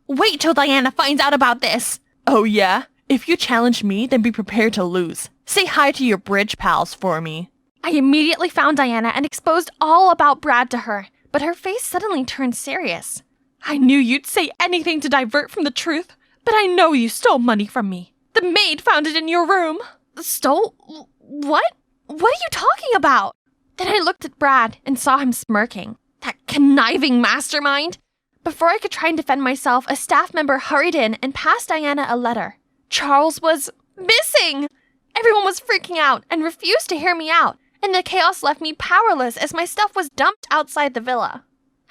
Wait till Diana finds out about this. Oh yeah? If you challenge me, then be prepared to lose. Say hi to your bridge pals for me. I immediately found Diana and exposed all about Brad to her, but her face suddenly turned serious. I knew you'd say anything to divert from the truth, but I know you stole money from me. The maid found it in your room. Stole? What? What are you talking about? Then I looked at Brad and saw him smirking. That conniving mastermind. Before I could try and defend myself, a staff member hurried in and passed Diana a letter. Charles was missing! Everyone was freaking out and refused to hear me out, and the chaos left me powerless as my stuff was dumped outside the villa.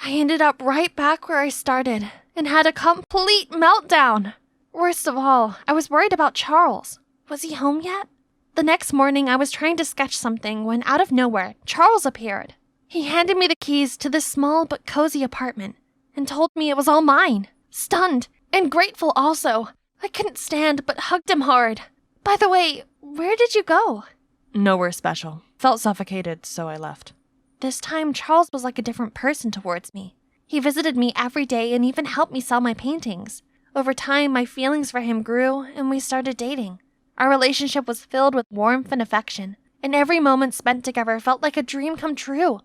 I ended up right back where I started and had a complete meltdown. Worst of all, I was worried about Charles. Was he home yet? The next morning, I was trying to sketch something when out of nowhere, Charles appeared. He handed me the keys to this small but cozy apartment and told me it was all mine. Stunned and grateful also. I couldn't stand but hugged him hard. By the way, where did you go? Nowhere special. Felt suffocated, so I left. This time, Charles was like a different person towards me. He visited me every day and even helped me sell my paintings. Over time, my feelings for him grew and we started dating. Our relationship was filled with warmth and affection, and every moment spent together felt like a dream come true.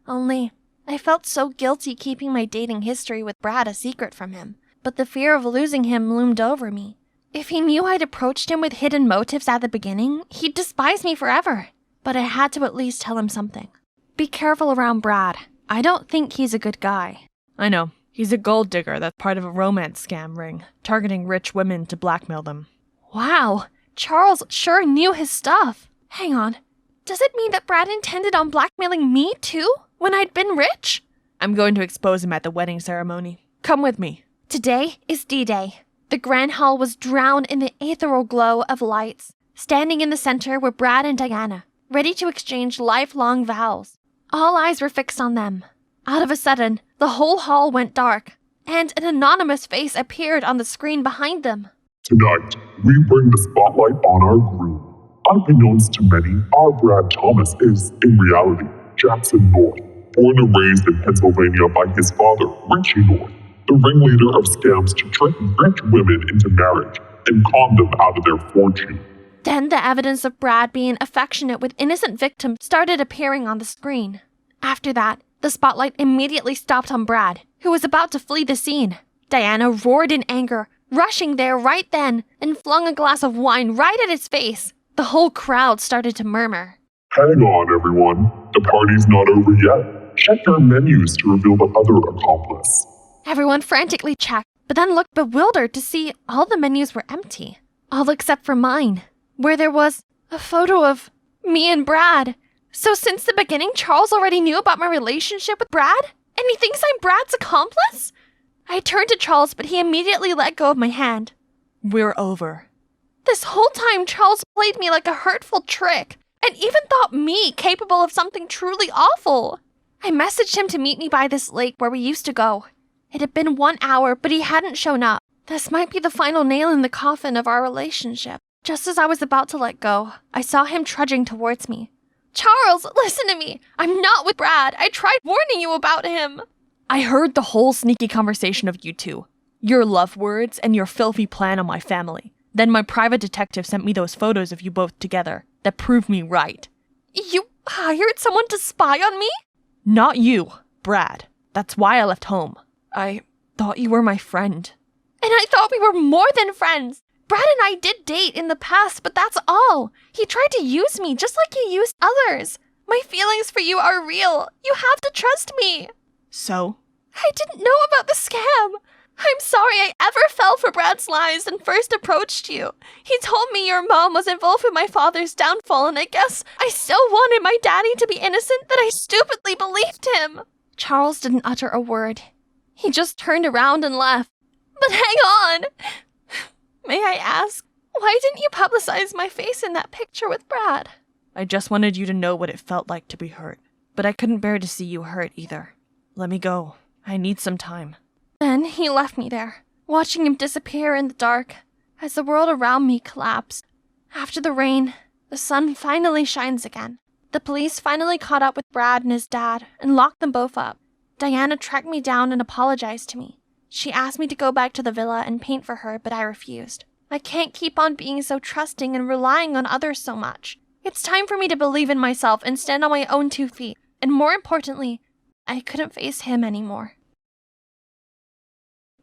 Only, I felt so guilty keeping my dating history with Brad a secret from him, but the fear of losing him loomed over me. If he knew I'd approached him with hidden motives at the beginning, he'd despise me forever. But I had to at least tell him something. Be careful around Brad. I don't think he's a good guy. I know. He's a gold digger that's part of a romance scam ring, targeting rich women to blackmail them. Wow, Charles sure knew his stuff. Hang on. Does it mean that Brad intended on blackmailing me too, when I'd been rich? I'm going to expose him at the wedding ceremony. Come with me. Today is D-Day. The grand hall was drowned in the ethereal glow of lights. Standing in the center were Brad and Diana, ready to exchange lifelong vows. All eyes were fixed on them. Out of a sudden, the whole hall went dark, and an anonymous face appeared on the screen behind them. Tonight, we bring the spotlight on our groom. Unbeknownst to many, our Brad Thomas is, in reality, Jackson North, born and raised in Pennsylvania by his father, Richie North, the ringleader of scams to trick rich women into marriage and con them out of their fortune. Then the evidence of Brad being affectionate with innocent victims started appearing on the screen. After that, the spotlight immediately stopped on Brad, who was about to flee the scene. Diana roared in anger, rushing there right then, and flung a glass of wine right at his face. The whole crowd started to murmur. Hang on, everyone. The party's not over yet. Check your menus to reveal the other accomplice. Everyone frantically checked, but then looked bewildered to see all the menus were empty. All except for mine, where there was a photo of me and Brad. So since the beginning, Charles already knew about my relationship with Brad? And he thinks I'm Brad's accomplice? I turned to Charles, but he immediately let go of my hand. We're over. This whole time, Charles played me like a hurtful trick, and even thought me capable of something truly awful. I messaged him to meet me by this lake where we used to go. It had been 1 hour, but he hadn't shown up. This might be the final nail in the coffin of our relationship. Just as I was about to let go, I saw him trudging towards me. Charles, listen to me. I'm not with Brad. I tried warning you about him. I heard the whole sneaky conversation of you two. Your love words and your filthy plan on my family. Then my private detective sent me those photos of you both together that proved me right. You hired someone to spy on me? Not you, Brad. That's why I left home. I thought you were my friend. And I thought we were more than friends. Brad and I did date in the past, but that's all. He tried to use me just like he used others. My feelings for you are real. You have to trust me. So? I didn't know about the scam. I'm sorry I ever fell for Brad's lies and first approached you. He told me your mom was involved with my father's downfall, and I guess I so wanted my daddy to be innocent that I stupidly believed him. Charles didn't utter a word. He just turned around and left. But hang on! May I ask, why didn't you publicize my face in that picture with Brad? I just wanted you to know what it felt like to be hurt. But I couldn't bear to see you hurt either. Let me go. I need some time. Then he left me there, watching him disappear in the dark as the world around me collapsed. After the rain, the sun finally shines again. The police finally caught up with Brad and his dad and locked them both up. Diana tracked me down and apologized to me. She asked me to go back to the villa and paint for her, but I refused. I can't keep on being so trusting and relying on others so much. It's time for me to believe in myself and stand on my own 2 feet. And more importantly, I couldn't face him anymore.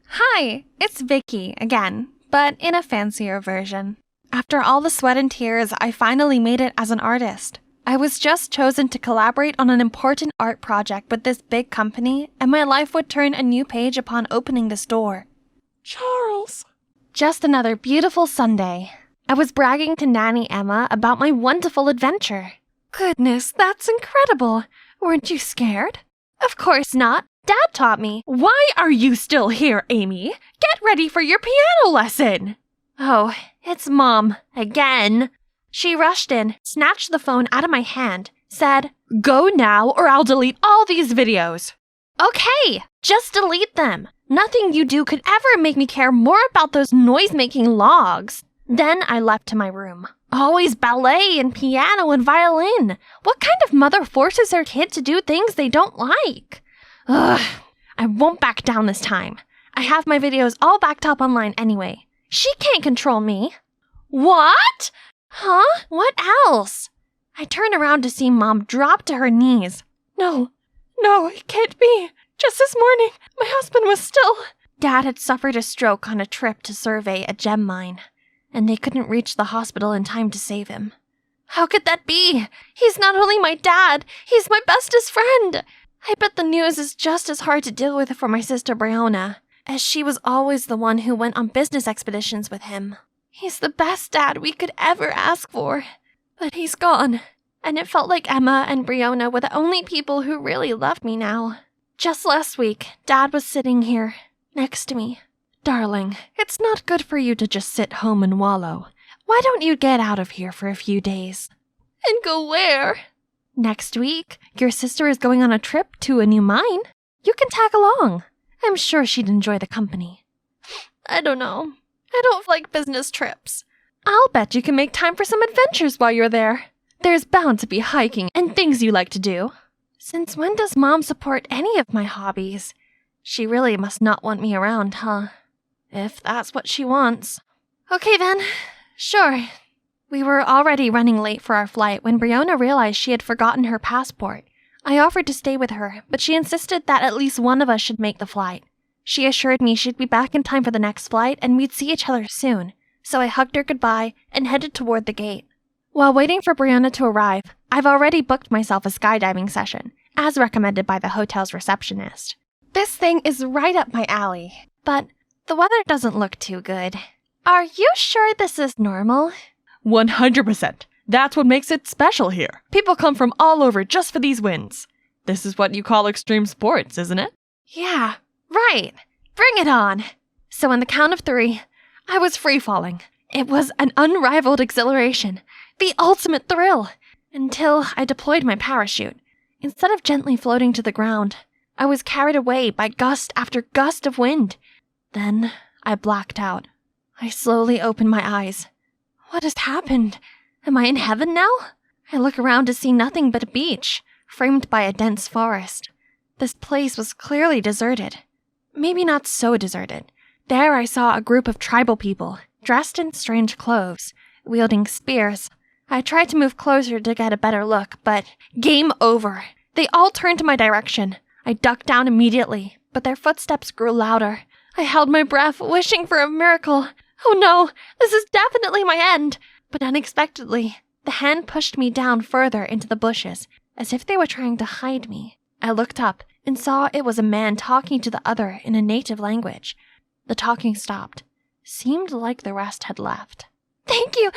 Hi, it's Vicky again, but in a fancier version. After all the sweat and tears, I finally made it as an artist. I was just chosen to collaborate on an important art project with this big company, and my life would turn a new page upon opening this door. Charles! Just another beautiful Sunday. I was bragging to Nanny Emma about my wonderful adventure. Goodness, that's incredible. Weren't you scared? Of course not. Dad taught me. Why are you still here, Amy? Get ready for your piano lesson. Oh, it's Mom. Again. She rushed in, snatched the phone out of my hand, said, "Go now or I'll delete all these videos." Okay, just delete them. Nothing you do could ever make me care more about those noise-making logs. Then I left to my room. Always ballet and piano and violin. What kind of mother forces her kid to do things they don't like? Ugh, I won't back down this time. I have my videos all backed up online anyway. She can't control me. What? Huh? What else? I turned around to see Mom drop to her knees. No, it can't be. Just this morning, my husband was still... Dad had suffered a stroke on a trip to survey a gem mine, and they couldn't reach the hospital in time to save him. How could that be? He's not only my dad, he's my bestest friend. I bet the news is just as hard to deal with for my sister Brianna, as she was always the one who went on business expeditions with him. He's the best dad we could ever ask for, but he's gone, and it felt like Emma and Brianna were the only people who really loved me now. Just last week, Dad was sitting here, next to me. Darling, it's not good for you to just sit home and wallow. Why don't you get out of here for a few days? And go where? Next week, your sister is going on a trip to a new mine. You can tag along. I'm sure she'd enjoy the company. I don't know. I don't like business trips. I'll bet you can make time for some adventures while you're there. There's bound to be hiking and things you like to do. Since when does Mom support any of my hobbies? She really must not want me around, huh? If that's what she wants. Okay then. Sure. We were already running late for our flight when Brianna realized she had forgotten her passport. I offered to stay with her, but she insisted that at least one of us should make the flight. She assured me she'd be back in time for the next flight and we'd see each other soon, so I hugged her goodbye and headed toward the gate. While waiting for Brianna to arrive, I've already booked myself a skydiving session, as recommended by the hotel's receptionist. This thing is right up my alley, but the weather doesn't look too good. Are you sure this is normal? 100%. That's what makes it special here. People come from all over just for these wins. This is what you call extreme sports, isn't it? Yeah, right. Bring it on. So on the count of 3, I was free-falling. It was an unrivaled exhilaration, the ultimate thrill, until I deployed my parachute. Instead of gently floating to the ground, I was carried away by gust after gust of wind. Then I blacked out. I slowly opened my eyes. What has happened? Am I in heaven now? I look around to see nothing but a beach, framed by a dense forest. This place was clearly deserted. Maybe not so deserted. There I saw a group of tribal people, dressed in strange clothes, wielding spears. I tried to move closer to get a better look, but game over. They all turned to my direction. I ducked down immediately, but their footsteps grew louder. I held my breath, wishing for a miracle. Oh no, this is definitely my end. But unexpectedly, the hand pushed me down further into the bushes, as if they were trying to hide me. I looked up and saw it was a man talking to the other in a native language. The talking stopped. Seemed like the rest had left. Thank you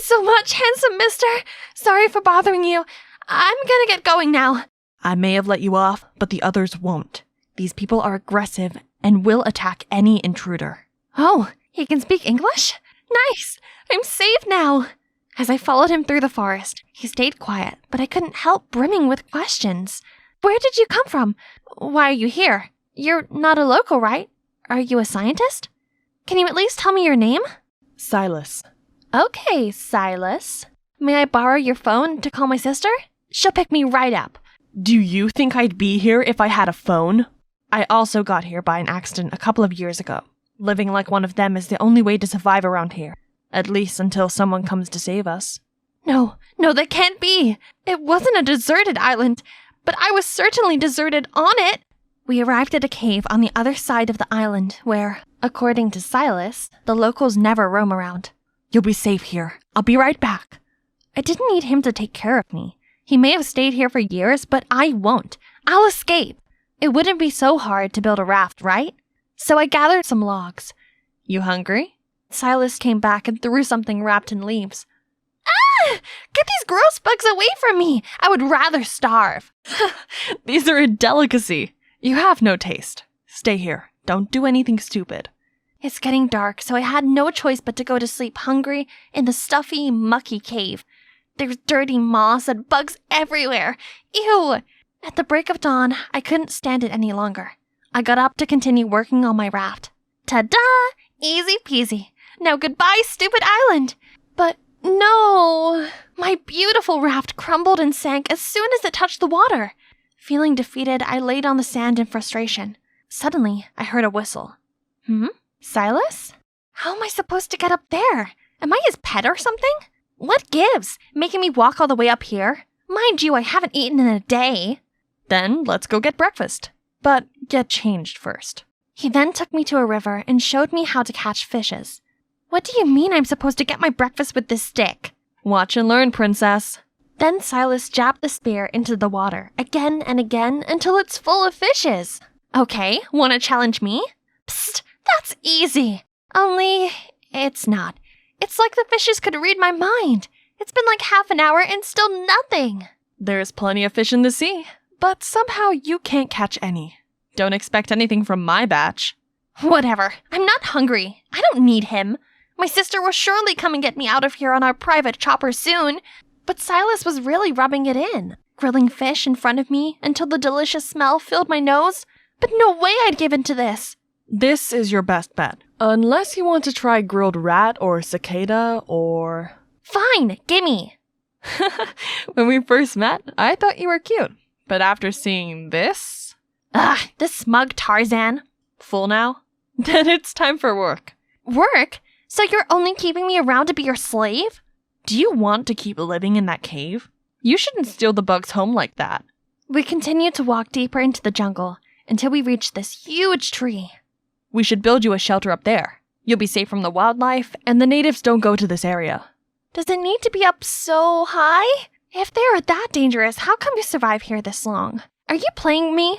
so much, handsome mister. Sorry for bothering you. I'm gonna get going now. I may have let you off, but the others won't. These people are aggressive and will attack any intruder. Oh, he can speak English? Nice! I'm safe now! As I followed him through the forest, he stayed quiet, but I couldn't help brimming with questions. Where did you come from? Why are you here? You're not a local, right? Are you a scientist? Can you at least tell me your name? Silas. Okay, Silas. May I borrow your phone to call my sister? She'll pick me right up. Do you think I'd be here if I had a phone? I also got here by an accident a couple of years ago. Living like one of them is the only way to survive around here. At least until someone comes to save us. No, that can't be. It wasn't a deserted island, but I was certainly deserted on it. We arrived at a cave on the other side of the island where, according to Silas, the locals never roam around. You'll be safe here. I'll be right back. I didn't need him to take care of me. He may have stayed here for years, but I won't. I'll escape. It wouldn't be so hard to build a raft, right? So I gathered some logs. You hungry? Silas came back and threw something wrapped in leaves. Ah! Get these gross bugs away from me! I would rather starve. These are a delicacy. You have no taste. Stay here. Don't do anything stupid. It's getting dark, so I had no choice but to go to sleep hungry in the stuffy, mucky cave. There's dirty moss and bugs everywhere. Ew! At the break of dawn, I couldn't stand it any longer. I got up to continue working on my raft. Ta-da! Easy peasy. Now goodbye, stupid island. But no! My beautiful raft crumbled and sank as soon as it touched the water. Feeling defeated, I laid on the sand in frustration. Suddenly, I heard a whistle. Silas? How am I supposed to get up there? Am I his pet or something? What gives? Making me walk all the way up here? Mind you, I haven't eaten in a day. Then let's go get breakfast. But get changed first. He then took me to a river and showed me how to catch fishes. What do you mean I'm supposed to get my breakfast with this stick? Watch and learn, princess. Then Silas jabbed the spear into the water again and again until it's full of fishes. Okay, wanna challenge me? Psst, that's easy. Only, it's not. It's like the fishes could read my mind. It's been like half an hour and still nothing. There's plenty of fish in the sea, but somehow you can't catch any. Don't expect anything from my batch. Whatever. I'm not hungry. I don't need him. My sister will surely come and get me out of here on our private chopper soon. But Silas was really rubbing it in, grilling fish in front of me until the delicious smell filled my nose. But no way I'd give in to this. This is your best bet. Unless you want to try grilled rat or cicada or... Fine, gimme. When we first met, I thought you were cute. But after seeing this... Ugh, this smug Tarzan. Full now? Then it's time for work. Work? So you're only keeping me around to be your slave? Do you want to keep living in that cave? You shouldn't steal the bugs home like that. We continued to walk deeper into the jungle until we reached this huge tree. We should build you a shelter up there. You'll be safe from the wildlife, and the natives don't go to this area. Does it need to be up so high? If they are that dangerous, how come you survive here this long? Are you playing me?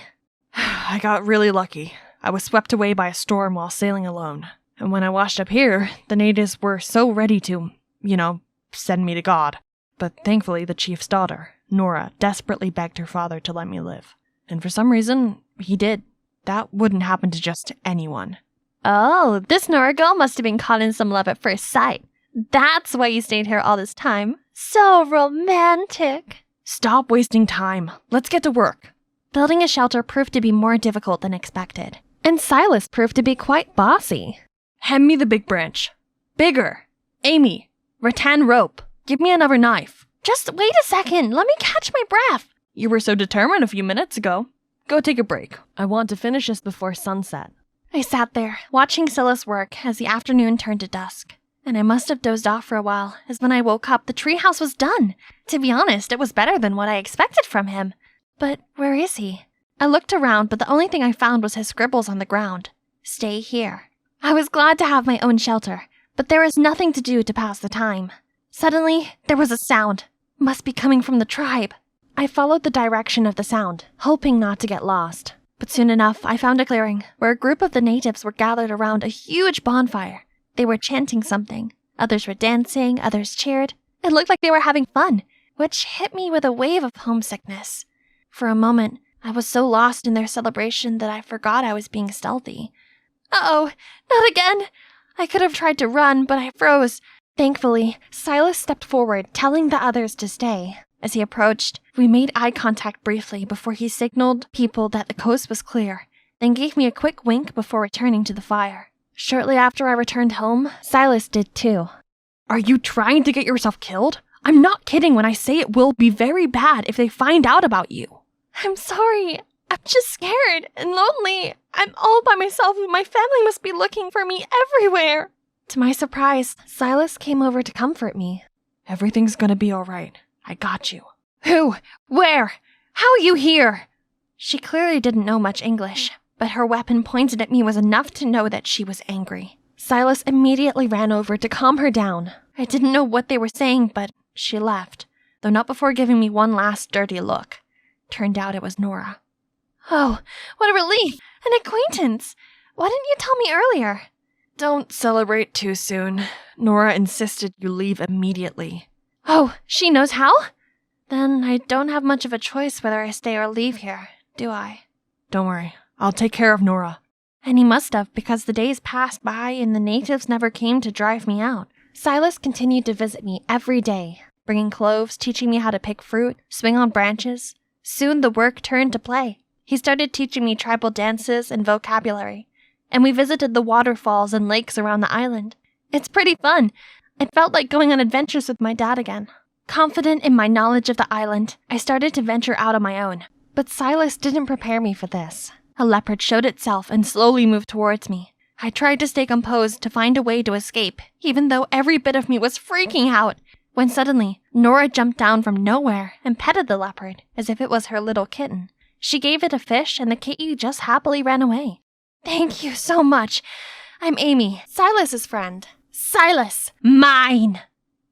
I got really lucky. I was swept away by a storm while sailing alone. And when I washed up here, the natives were so ready to, send me to God. But thankfully, the chief's daughter, Nora, desperately begged her father to let me live. And for some reason, he did. That wouldn't happen to just anyone. Oh, this Nora girl must have been caught in some love at first sight. That's why you stayed here all this time. So romantic. Stop wasting time. Let's get to work. Building a shelter proved to be more difficult than expected. And Silas proved to be quite bossy. Hand me the big branch. Bigger. Amy. Rattan rope. Give me another knife. Just wait a second. Let me catch my breath. You were so determined a few minutes ago. Go take a break. I want to finish this before sunset. I sat there, watching Silas work as the afternoon turned to dusk. And I must have dozed off for a while, as when I woke up, the treehouse was done. To be honest, it was better than what I expected from him. But where is he? I looked around, but the only thing I found was his scribbles on the ground. Stay here. I was glad to have my own shelter, but there was nothing to do to pass the time. Suddenly, there was a sound. Must be coming from the tribe. I followed the direction of the sound, hoping not to get lost. But soon enough, I found a clearing where a group of the natives were gathered around a huge bonfire. They were chanting something. Others were dancing, others cheered. It looked like they were having fun, which hit me with a wave of homesickness. For a moment, I was so lost in their celebration that I forgot I was being stealthy. Uh-oh, not again! I could have tried to run, but I froze. Thankfully, Silas stepped forward, telling the others to stay. As he approached, we made eye contact briefly before he signaled people that the coast was clear, then gave me a quick wink before returning to the fire. Shortly after I returned home, Silas did too. Are you trying to get yourself killed? I'm not kidding when I say it will be very bad if they find out about you. I'm sorry. I'm just scared and lonely. I'm all by myself and my family must be looking for me everywhere. To my surprise, Silas came over to comfort me. Everything's gonna be all right. I got you. Who? Where? How are you here? She clearly didn't know much English, but her weapon pointed at me was enough to know that she was angry. Silas immediately ran over to calm her down. I didn't know what they were saying, but she left, though not before giving me one last dirty look. Turned out it was Nora. Oh, what a relief! An acquaintance! Why didn't you tell me earlier? Don't celebrate too soon. Nora insisted you leave immediately. Oh, she knows how? Then I don't have much of a choice whether I stay or leave here, do I? Don't worry. I'll take care of Nora. And he must have, because the days passed by and the natives never came to drive me out. Silas continued to visit me every day, bringing cloves, teaching me how to pick fruit, swing on branches. Soon the work turned to play. He started teaching me tribal dances and vocabulary, and we visited the waterfalls and lakes around the island. It's pretty fun. It felt like going on adventures with my dad again. Confident in my knowledge of the island, I started to venture out on my own. But Silas didn't prepare me for this. A leopard showed itself and slowly moved towards me. I tried to stay composed to find a way to escape, even though every bit of me was freaking out. When suddenly, Nora jumped down from nowhere and petted the leopard as if it was her little kitten. She gave it a fish and the kitty just happily ran away. Thank you so much. I'm Amy, Silas's friend. Silas, mine!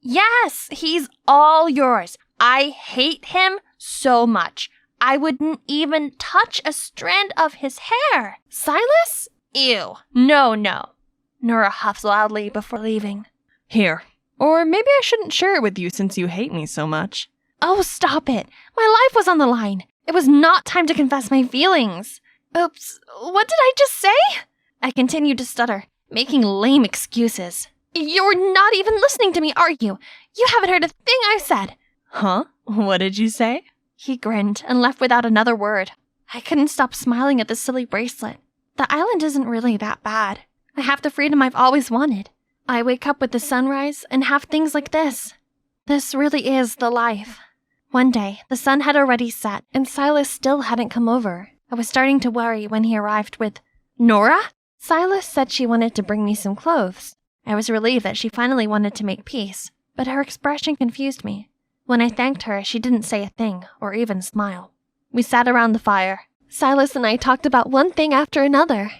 Yes, he's all yours. I hate him so much. I wouldn't even touch a strand of his hair. Silas? Ew. No. Nora huffs loudly before leaving. Here. Or maybe I shouldn't share it with you since you hate me so much. Oh, stop it. My life was on the line. It was not time to confess my feelings. Oops, what did I just say? I continued to stutter, making lame excuses. You're not even listening to me, are you? You haven't heard a thing I've said. Huh? What did you say? He grinned and left without another word. I couldn't stop smiling at the silly bracelet. The island isn't really that bad. I have the freedom I've always wanted. I wake up with the sunrise and have things like this. This really is the life. One day, the sun had already set and Silas still hadn't come over. I was starting to worry when he arrived with, Nora? Silas said she wanted to bring me some clothes. I was relieved that she finally wanted to make peace, but her expression confused me. When I thanked her, she didn't say a thing or even smile. We sat around the fire. Silas and I talked about one thing after another.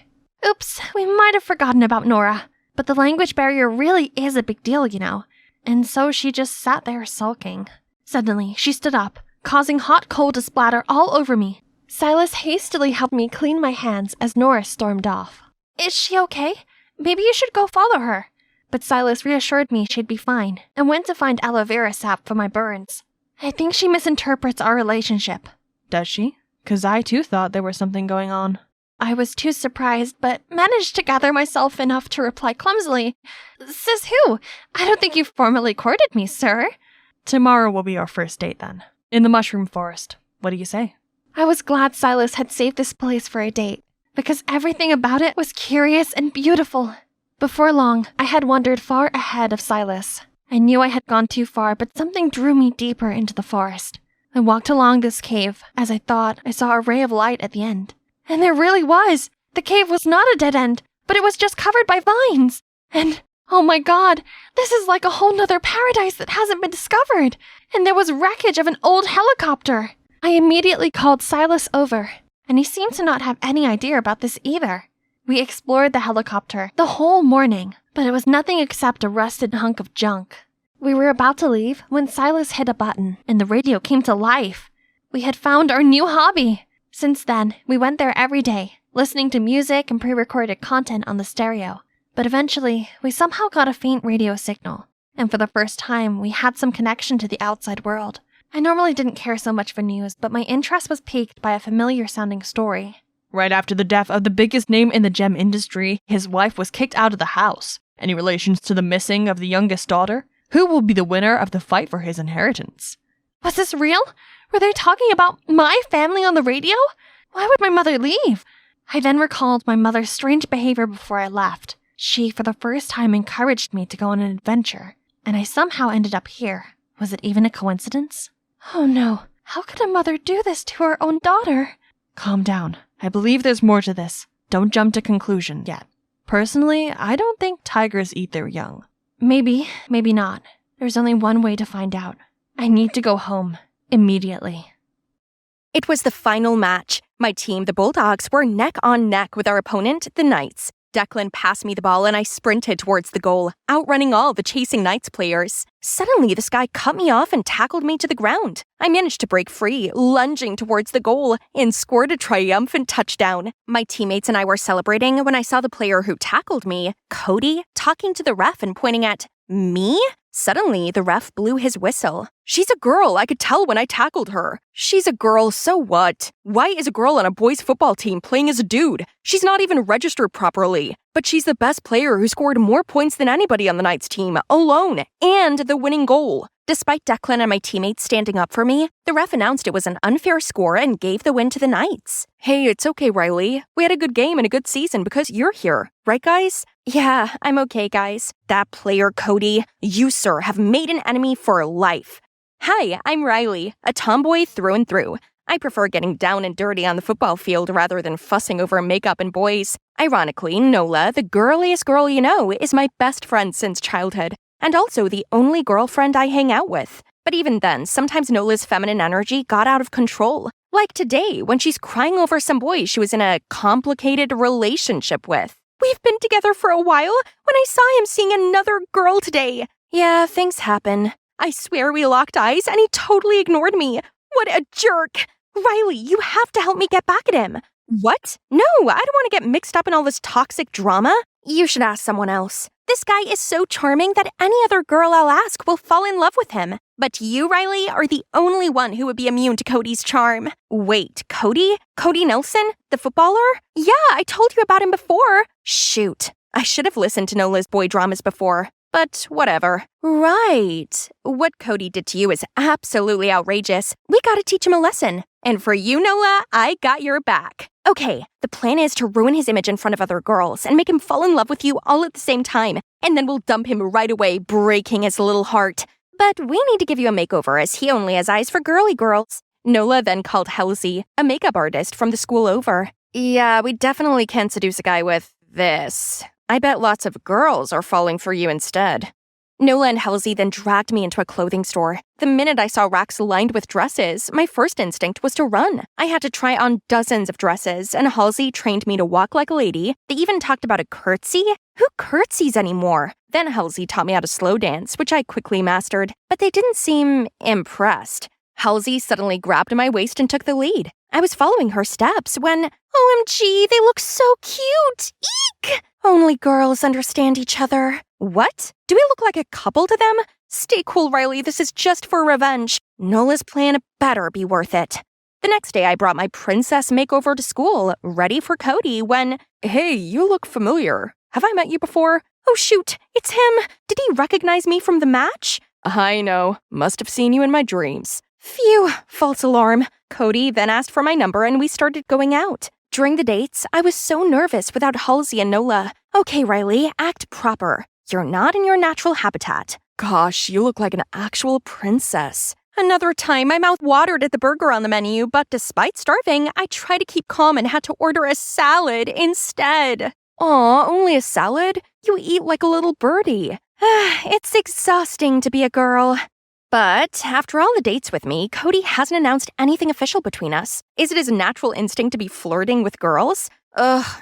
Oops, we might have forgotten about Nora. But the language barrier really is a big deal, you know. And so she just sat there sulking. Suddenly, she stood up, causing hot coal to splatter all over me. Silas hastily helped me clean my hands as Nora stormed off. Is she okay? Maybe you should go follow her. But Silas reassured me she'd be fine and went to find aloe vera sap for my burns. I think she misinterprets our relationship. Does she? 'Cause I too thought there was something going on. I was too surprised, but managed to gather myself enough to reply clumsily. Says who? I don't think you formally courted me, sir. Tomorrow will be our first date then. In the mushroom forest. What do you say? I was glad Silas had saved this place for a date, because everything about it was curious and beautiful. Before long, I had wandered far ahead of Silas. I knew I had gone too far, but something drew me deeper into the forest. I walked along this cave as I thought I saw a ray of light at the end. And there really was. The cave was not a dead end, but it was just covered by vines. And, oh my god, this is like a whole nother paradise that hasn't been discovered. And there was wreckage of an old helicopter. I immediately called Silas over, and he seemed to not have any idea about this either. We explored the helicopter the whole morning, but it was nothing except a rusted hunk of junk. We were about to leave when Silas hit a button, and the radio came to life. We had found our new hobby. Since then, we went there every day, listening to music and pre-recorded content on the stereo. But eventually, we somehow got a faint radio signal, and for the first time, we had some connection to the outside world. I normally didn't care so much for news, but my interest was piqued by a familiar-sounding story. Right after the death of the biggest name in the gem industry, his wife was kicked out of the house. Any relations to the missing of the youngest daughter? Who will be the winner of the fight for his inheritance? Was this real? Were they talking about my family on the radio? Why would my mother leave? I then recalled my mother's strange behavior before I left. She, for the first time, encouraged me to go on an adventure, and I somehow ended up here. Was it even a coincidence? Oh no, how could a mother do this to her own daughter? Calm down. I believe there's more to this. Don't jump to conclusion yet. Personally, I don't think tigers eat their young. Maybe, maybe not. There's only one way to find out. I need to go home. Immediately. It was the final match. My team, the Bulldogs, were neck on neck with our opponent, the Knights. Declan passed me the ball and I sprinted towards the goal, outrunning all the chasing Knights players. Suddenly, this guy cut me off and tackled me to the ground. I managed to break free, lunging towards the goal, and scored a triumphant touchdown. My teammates and I were celebrating when I saw the player who tackled me, Cody, talking to the ref and pointing at me? Suddenly, the ref blew his whistle. She's a girl, I could tell when I tackled her. She's a girl, so what? Why is a girl on a boys' football team playing as a dude? She's not even registered properly. But she's the best player who scored more points than anybody on the Knights team, alone, and the winning goal. Despite Declan and my teammates standing up for me, the ref announced it was an unfair score and gave the win to the Knights. Hey, it's okay, Riley. We had a good game and a good season because you're here. Right, guys? Yeah, I'm okay, guys. That player, Cody, you, sir, have made an enemy for life. Hi, I'm Riley, a tomboy through and through. I prefer getting down and dirty on the football field rather than fussing over makeup and boys. Ironically, Nola, the girliest girl you know, is my best friend since childhood, and also the only girlfriend I hang out with. But even then, sometimes Nola's feminine energy got out of control. Like today, when she's crying over some boy she was in a complicated relationship with. We've been together for a while when I saw him seeing another girl today. Yeah, things happen. I swear we locked eyes and he totally ignored me. What a jerk! Riley, you have to help me get back at him. What? No, I don't want to get mixed up in all this toxic drama. You should ask someone else. This guy is so charming that any other girl I'll ask will fall in love with him. But you, Riley, are the only one who would be immune to Cody's charm. Wait, Cody? Cody Nelson? The footballer? Yeah, I told you about him before. Shoot, I should have listened to Nola's boy dramas before. But whatever. Right. What Cody did to you is absolutely outrageous. We gotta teach him a lesson. And for you, Nola, I got your back. Okay, the plan is to ruin his image in front of other girls and make him fall in love with you all at the same time. And then we'll dump him right away, breaking his little heart. But we need to give you a makeover as he only has eyes for girly girls. Nola then called Halsey, a makeup artist from the school over. Yeah, we definitely can't seduce a guy with this. I bet lots of girls are falling for you instead. Nola and Halsey then dragged me into a clothing store. The minute I saw racks lined with dresses, my first instinct was to run. I had to try on dozens of dresses, and Halsey trained me to walk like a lady. They even talked about a curtsy. Who curtsies anymore? Then Halsey taught me how to slow dance, which I quickly mastered, but they didn't seem impressed. Halsey suddenly grabbed my waist and took the lead. I was following her steps when, OMG, they look so cute! Eek! Only girls understand each other. What? Do we look like a couple to them? Stay cool, Riley, this is just for revenge. Nola's plan better be worth it. The next day, I brought my princess makeover to school, ready for Cody, when, hey, you look familiar. Have I met you before? Oh shoot, it's him! Did he recognize me from the match? I know. Must have seen you in my dreams. Phew, false alarm. Cody then asked for my number and we started going out. During the dates, I was so nervous without Halsey and Nola. Okay, Riley, act proper. You're not in your natural habitat. Gosh, you look like an actual princess. Another time, my mouth watered at the burger on the menu, but despite starving, I tried to keep calm and had to order a salad instead. Aw, only a salad? You eat like a little birdie. It's exhausting to be a girl. But after all the dates with me, Cody hasn't announced anything official between us. Is it his natural instinct to be flirting with girls?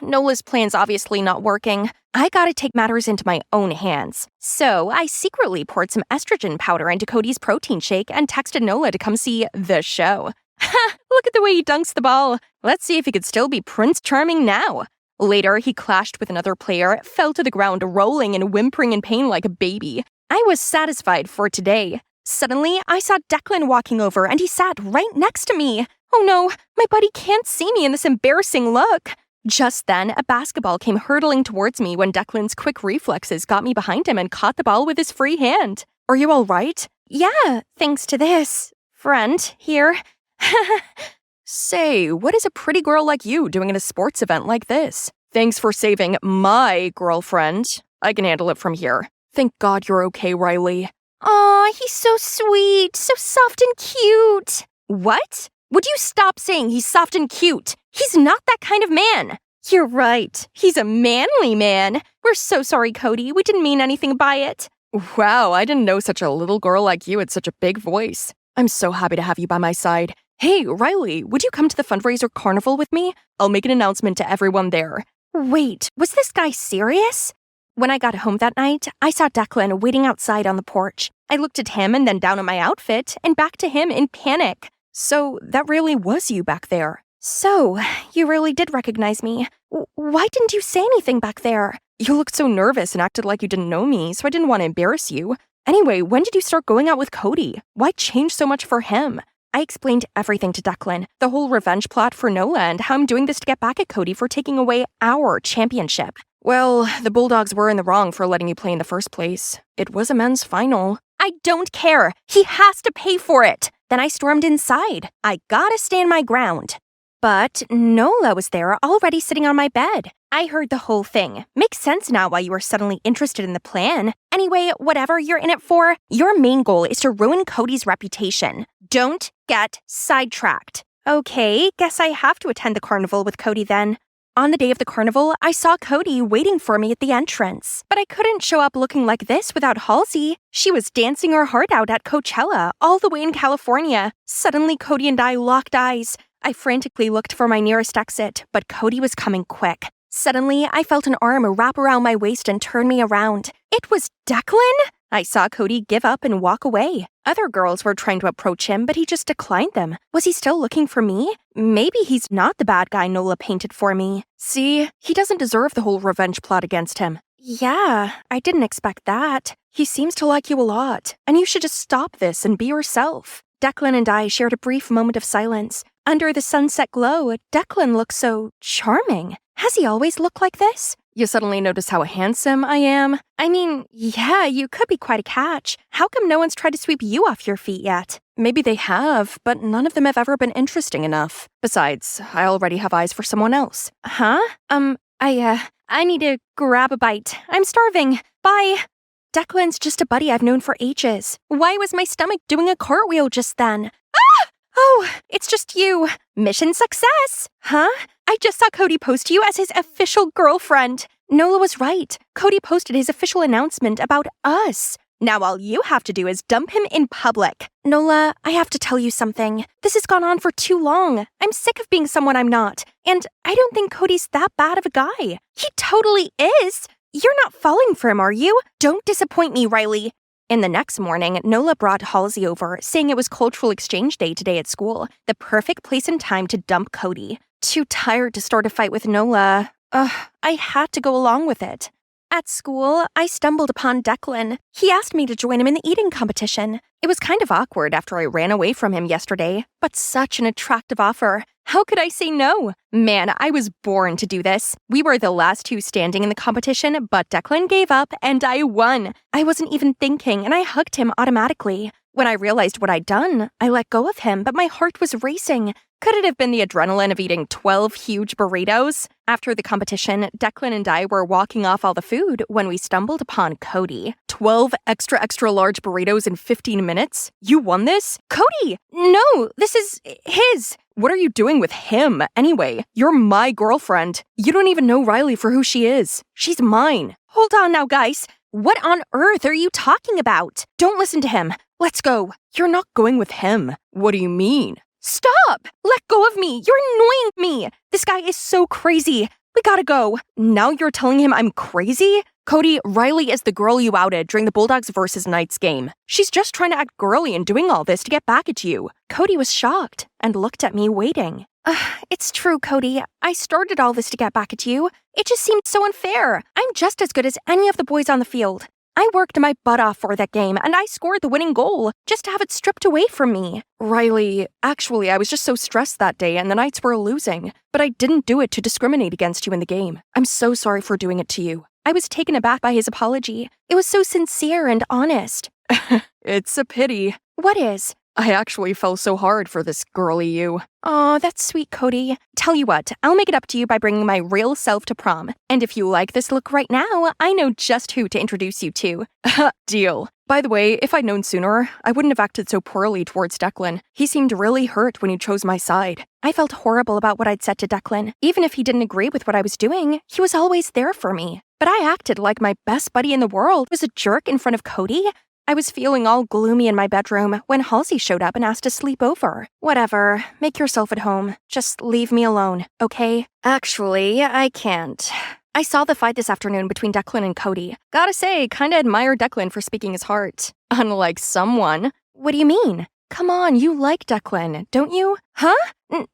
Nola's plan's obviously not working. I gotta take matters into my own hands. So I secretly poured some estrogen powder into Cody's protein shake and texted Nola to come see the show. Ha! Look at the way he dunks the ball. Let's see if he could still be Prince Charming now. Later, he clashed with another player, fell to the ground, rolling and whimpering in pain like a baby. I was satisfied for today. Suddenly, I saw Declan walking over and he sat right next to me. Oh no, my buddy can't see me in this embarrassing look. Just then, a basketball came hurtling towards me when Declan's quick reflexes got me behind him and caught the ball with his free hand. Are you all right? Yeah, thanks to this friend here. Say, what is a pretty girl like you doing at a sports event like this? Thanks for saving my girlfriend. I can handle it from here. Thank God you're okay, Riley. Aw, he's so sweet, so soft and cute. What? Would you stop saying he's soft and cute? He's not that kind of man. You're right. He's a manly man. We're so sorry, Cody. We didn't mean anything by it. Wow, I didn't know such a little girl like you had such a big voice. I'm so happy to have you by my side. Hey, Riley, would you come to the fundraiser carnival with me? I'll make an announcement to everyone there. Wait, was this guy serious? When I got home that night, I saw Declan waiting outside on the porch. I looked at him and then down at my outfit and back to him in panic. So that really was you back there. So, you really did recognize me. Why didn't you say anything back there? You looked so nervous and acted like you didn't know me, so I didn't want to embarrass you. Anyway, when did you start going out with Cody? Why change so much for him? I explained everything to Declan, the whole revenge plot for Nola and how I'm doing this to get back at Cody for taking away our championship. Well, the Bulldogs were in the wrong for letting you play in the first place. It was a men's final. I don't care. He has to pay for it. Then I stormed inside. I gotta stand my ground. But Nola was there already sitting on my bed. I heard the whole thing. Makes sense now why you were suddenly interested in the plan. Anyway, whatever you're in it for, your main goal is to ruin Cody's reputation. Don't get sidetracked. Okay, guess I have to attend the carnival with Cody then. On the day of the carnival, I saw Cody waiting for me at the entrance. But I couldn't show up looking like this without Halsey. She was dancing her heart out at Coachella, all the way in California. Suddenly, Cody and I locked eyes. I frantically looked for my nearest exit, but Cody was coming quick. Suddenly, I felt an arm wrap around my waist and turn me around. It was Declan? I saw Cody give up and walk away. Other girls were trying to approach him, but he just declined them. Was he still looking for me? Maybe he's not the bad guy Nola painted for me. See, he doesn't deserve the whole revenge plot against him. Yeah, I didn't expect that. He seems to like you a lot, and you should just stop this and be yourself. Declan and I shared a brief moment of silence. Under the sunset glow, Declan looked so charming. Has he always looked like this? You suddenly notice how handsome I am? I mean, yeah, you could be quite a catch. How come no one's tried to sweep you off your feet yet? Maybe they have, but none of them have ever been interesting enough. Besides, I already have eyes for someone else. Huh? I need to grab a bite. I'm starving. Bye. Declan's just a buddy I've known for ages. Why was my stomach doing a cartwheel just then? Ah! Oh, it's just you. Mission success. Huh? I just saw Cody post you as his official girlfriend. Nola was right. Cody posted his official announcement about us. Now all you have to do is dump him in public. Nola, I have to tell you something. This has gone on for too long. I'm sick of being someone I'm not. And I don't think Cody's that bad of a guy. He totally is. You're not falling for him, are you? Don't disappoint me, Riley. In the next morning, Nola brought Halsey over, saying it was cultural exchange day today at school. The perfect place and time to dump Cody. Too tired to start a fight with Nola. I had to go along with it. At school, I stumbled upon Declan. He asked me to join him in the eating competition. It was kind of awkward after I ran away from him yesterday, but such an attractive offer. How could I say no? Man, I was born to do this. We were the last two standing in the competition, but Declan gave up and I won. I wasn't even thinking and I hugged him automatically. When I realized what I'd done, I let go of him, but my heart was racing. Could it have been the adrenaline of eating 12 huge burritos? After the competition, Declan and I were walking off all the food when we stumbled upon Cody. 12 extra large burritos in 15 minutes? You won this? Cody! No, this is his. What are you doing with him, anyway? You're my girlfriend. You don't even know Riley for who she is. She's mine. Hold on now, guys. What on earth are you talking about? Don't listen to him. Let's go. You're not going with him. What do you mean? Stop! Let go of me! You're annoying me! This guy is so crazy. We gotta go. Now you're telling him I'm crazy? Cody, Riley is the girl you outed during the Bulldogs vs. Knights game. She's just trying to act girly and doing all this to get back at you. Cody was shocked and looked at me waiting. It's true, Cody. I started all this to get back at you. It just seemed so unfair. I'm just as good as any of the boys on the field. I worked my butt off for that game, and I scored the winning goal just to have it stripped away from me. Riley, actually, I was just so stressed that day and the Knights were losing. But I didn't do it to discriminate against you in the game. I'm so sorry for doing it to you. I was taken aback by his apology. It was so sincere and honest. It's a pity. What is? I actually fell so hard for this girly you. Aw, that's sweet, Cody. Tell you what, I'll make it up to you by bringing my real self to prom. And if you like this look right now, I know just who to introduce you to. Deal. By the way, if I'd known sooner, I wouldn't have acted so poorly towards Declan. He seemed really hurt when you chose my side. I felt horrible about what I'd said to Declan. Even if he didn't agree with what I was doing, he was always there for me. But I acted like my best buddy in the world was a jerk in front of Cody. I was feeling all gloomy in my bedroom when Halsey showed up and asked to sleep over. Whatever, make yourself at home. Just leave me alone, okay? Actually, I can't. I saw the fight this afternoon between Declan and Cody. Gotta say, kinda admire Declan for speaking his heart. Unlike someone. What do you mean? Come on, you like Declan, don't you? Huh?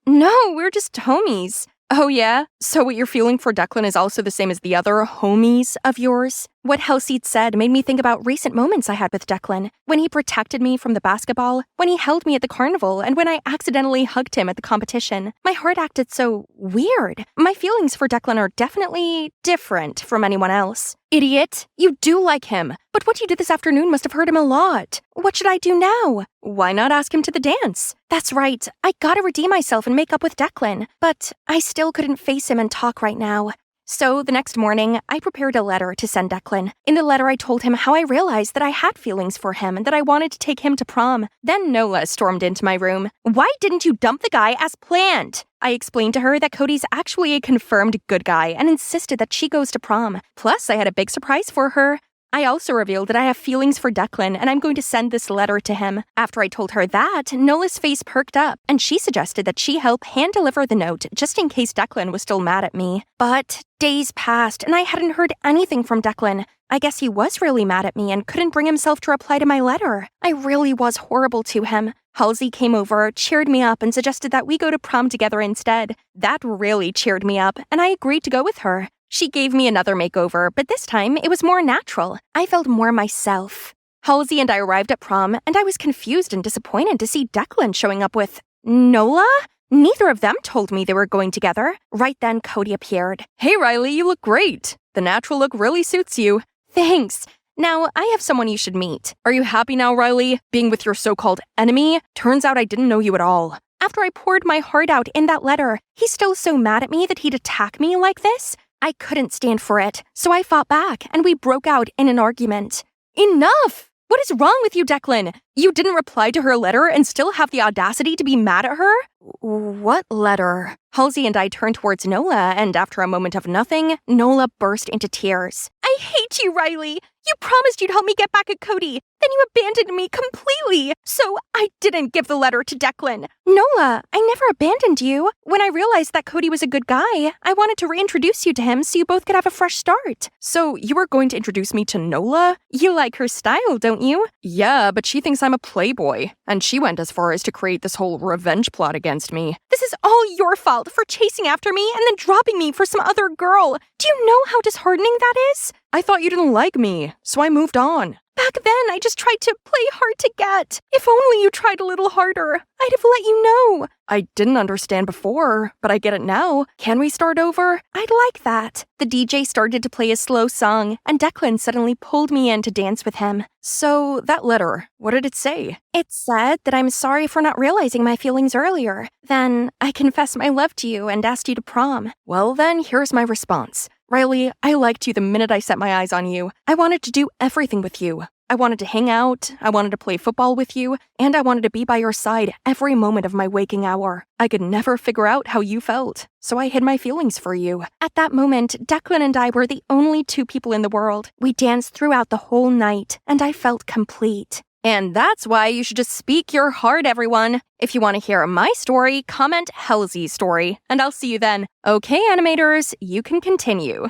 No, we're just homies. Oh yeah? So what you're feeling for Declan is also the same as the other homies of yours? What Halseed said made me think about recent moments I had with Declan. When he protected me from the basketball, when he held me at the carnival, and when I accidentally hugged him at the competition. My heart acted so weird. My feelings for Declan are definitely different from anyone else. Idiot! You do like him. But what you did this afternoon must have hurt him a lot. What should I do now? Why not ask him to the dance? That's right. I gotta redeem myself and make up with Declan. But I still couldn't face him and talk right now. So the next morning, I prepared a letter to send Declan. In the letter, I told him how I realized that I had feelings for him and that I wanted to take him to prom. Then Nola stormed into my room. Why didn't you dump the guy as planned? I explained to her that Cody's actually a confirmed good guy and insisted that she goes to prom. Plus, I had a big surprise for her. I also revealed that I have feelings for Declan and I'm going to send this letter to him. After I told her that, Nola's face perked up and she suggested that she help hand-deliver the note just in case Declan was still mad at me. But days passed and I hadn't heard anything from Declan. I guess he was really mad at me and couldn't bring himself to reply to my letter. I really was horrible to him. Halsey came over, cheered me up, and suggested that we go to prom together instead. That really cheered me up, and I agreed to go with her. She gave me another makeover, but this time it was more natural. I felt more myself. Halsey and I arrived at prom, and I was confused and disappointed to see Declan showing up with Nola? Neither of them told me they were going together. Right then, Cody appeared. Hey, Riley, you look great. The natural look really suits you. Thanks. Now, I have someone you should meet. Are you happy now, Riley? Being with your so-called enemy? Turns out I didn't know you at all. After I poured my heart out in that letter, he's still so mad at me that he'd attack me like this? I couldn't stand for it, so I fought back, and we broke out in an argument. Enough! What is wrong with you, Declan? You didn't reply to her letter and still have the audacity to be mad at her? What letter? Halsey and I turned towards Nola, and after a moment of nothing, Nola burst into tears. I hate you, Riley! You promised you'd help me get back at Cody. Then you abandoned me completely. So I didn't give the letter to Declan. Nola, I never abandoned you. When I realized that Cody was a good guy, I wanted to reintroduce you to him so you both could have a fresh start. So you were going to introduce me to Nola? You like her style, don't you? Yeah, but she thinks I'm a playboy. And she went as far as to create this whole revenge plot against me. This is all your fault for chasing after me and then dropping me for some other girl. Do you know how disheartening that is? I thought you didn't like me, so I moved on. Back then, I just tried to play hard to get. If only you tried a little harder, I'd have let you know. I didn't understand before, but I get it now. Can we start over? I'd like that. The DJ started to play a slow song, and Declan suddenly pulled me in to dance with him. So, that letter, what did it say? It said that I'm sorry for not realizing my feelings earlier. Then, I confessed my love to you and asked you to prom. Well then, here's my response. Riley, I liked you the minute I set my eyes on you. I wanted to do everything with you. I wanted to hang out, I wanted to play football with you, and I wanted to be by your side every moment of my waking hour. I could never figure out how you felt, so I hid my feelings for you. At that moment, Declan and I were the only two people in the world. We danced throughout the whole night, and I felt complete. And that's why you should just speak your heart, everyone. If you want to hear my story, comment Halsey's story, and I'll see you then. Okay, animators, you can continue.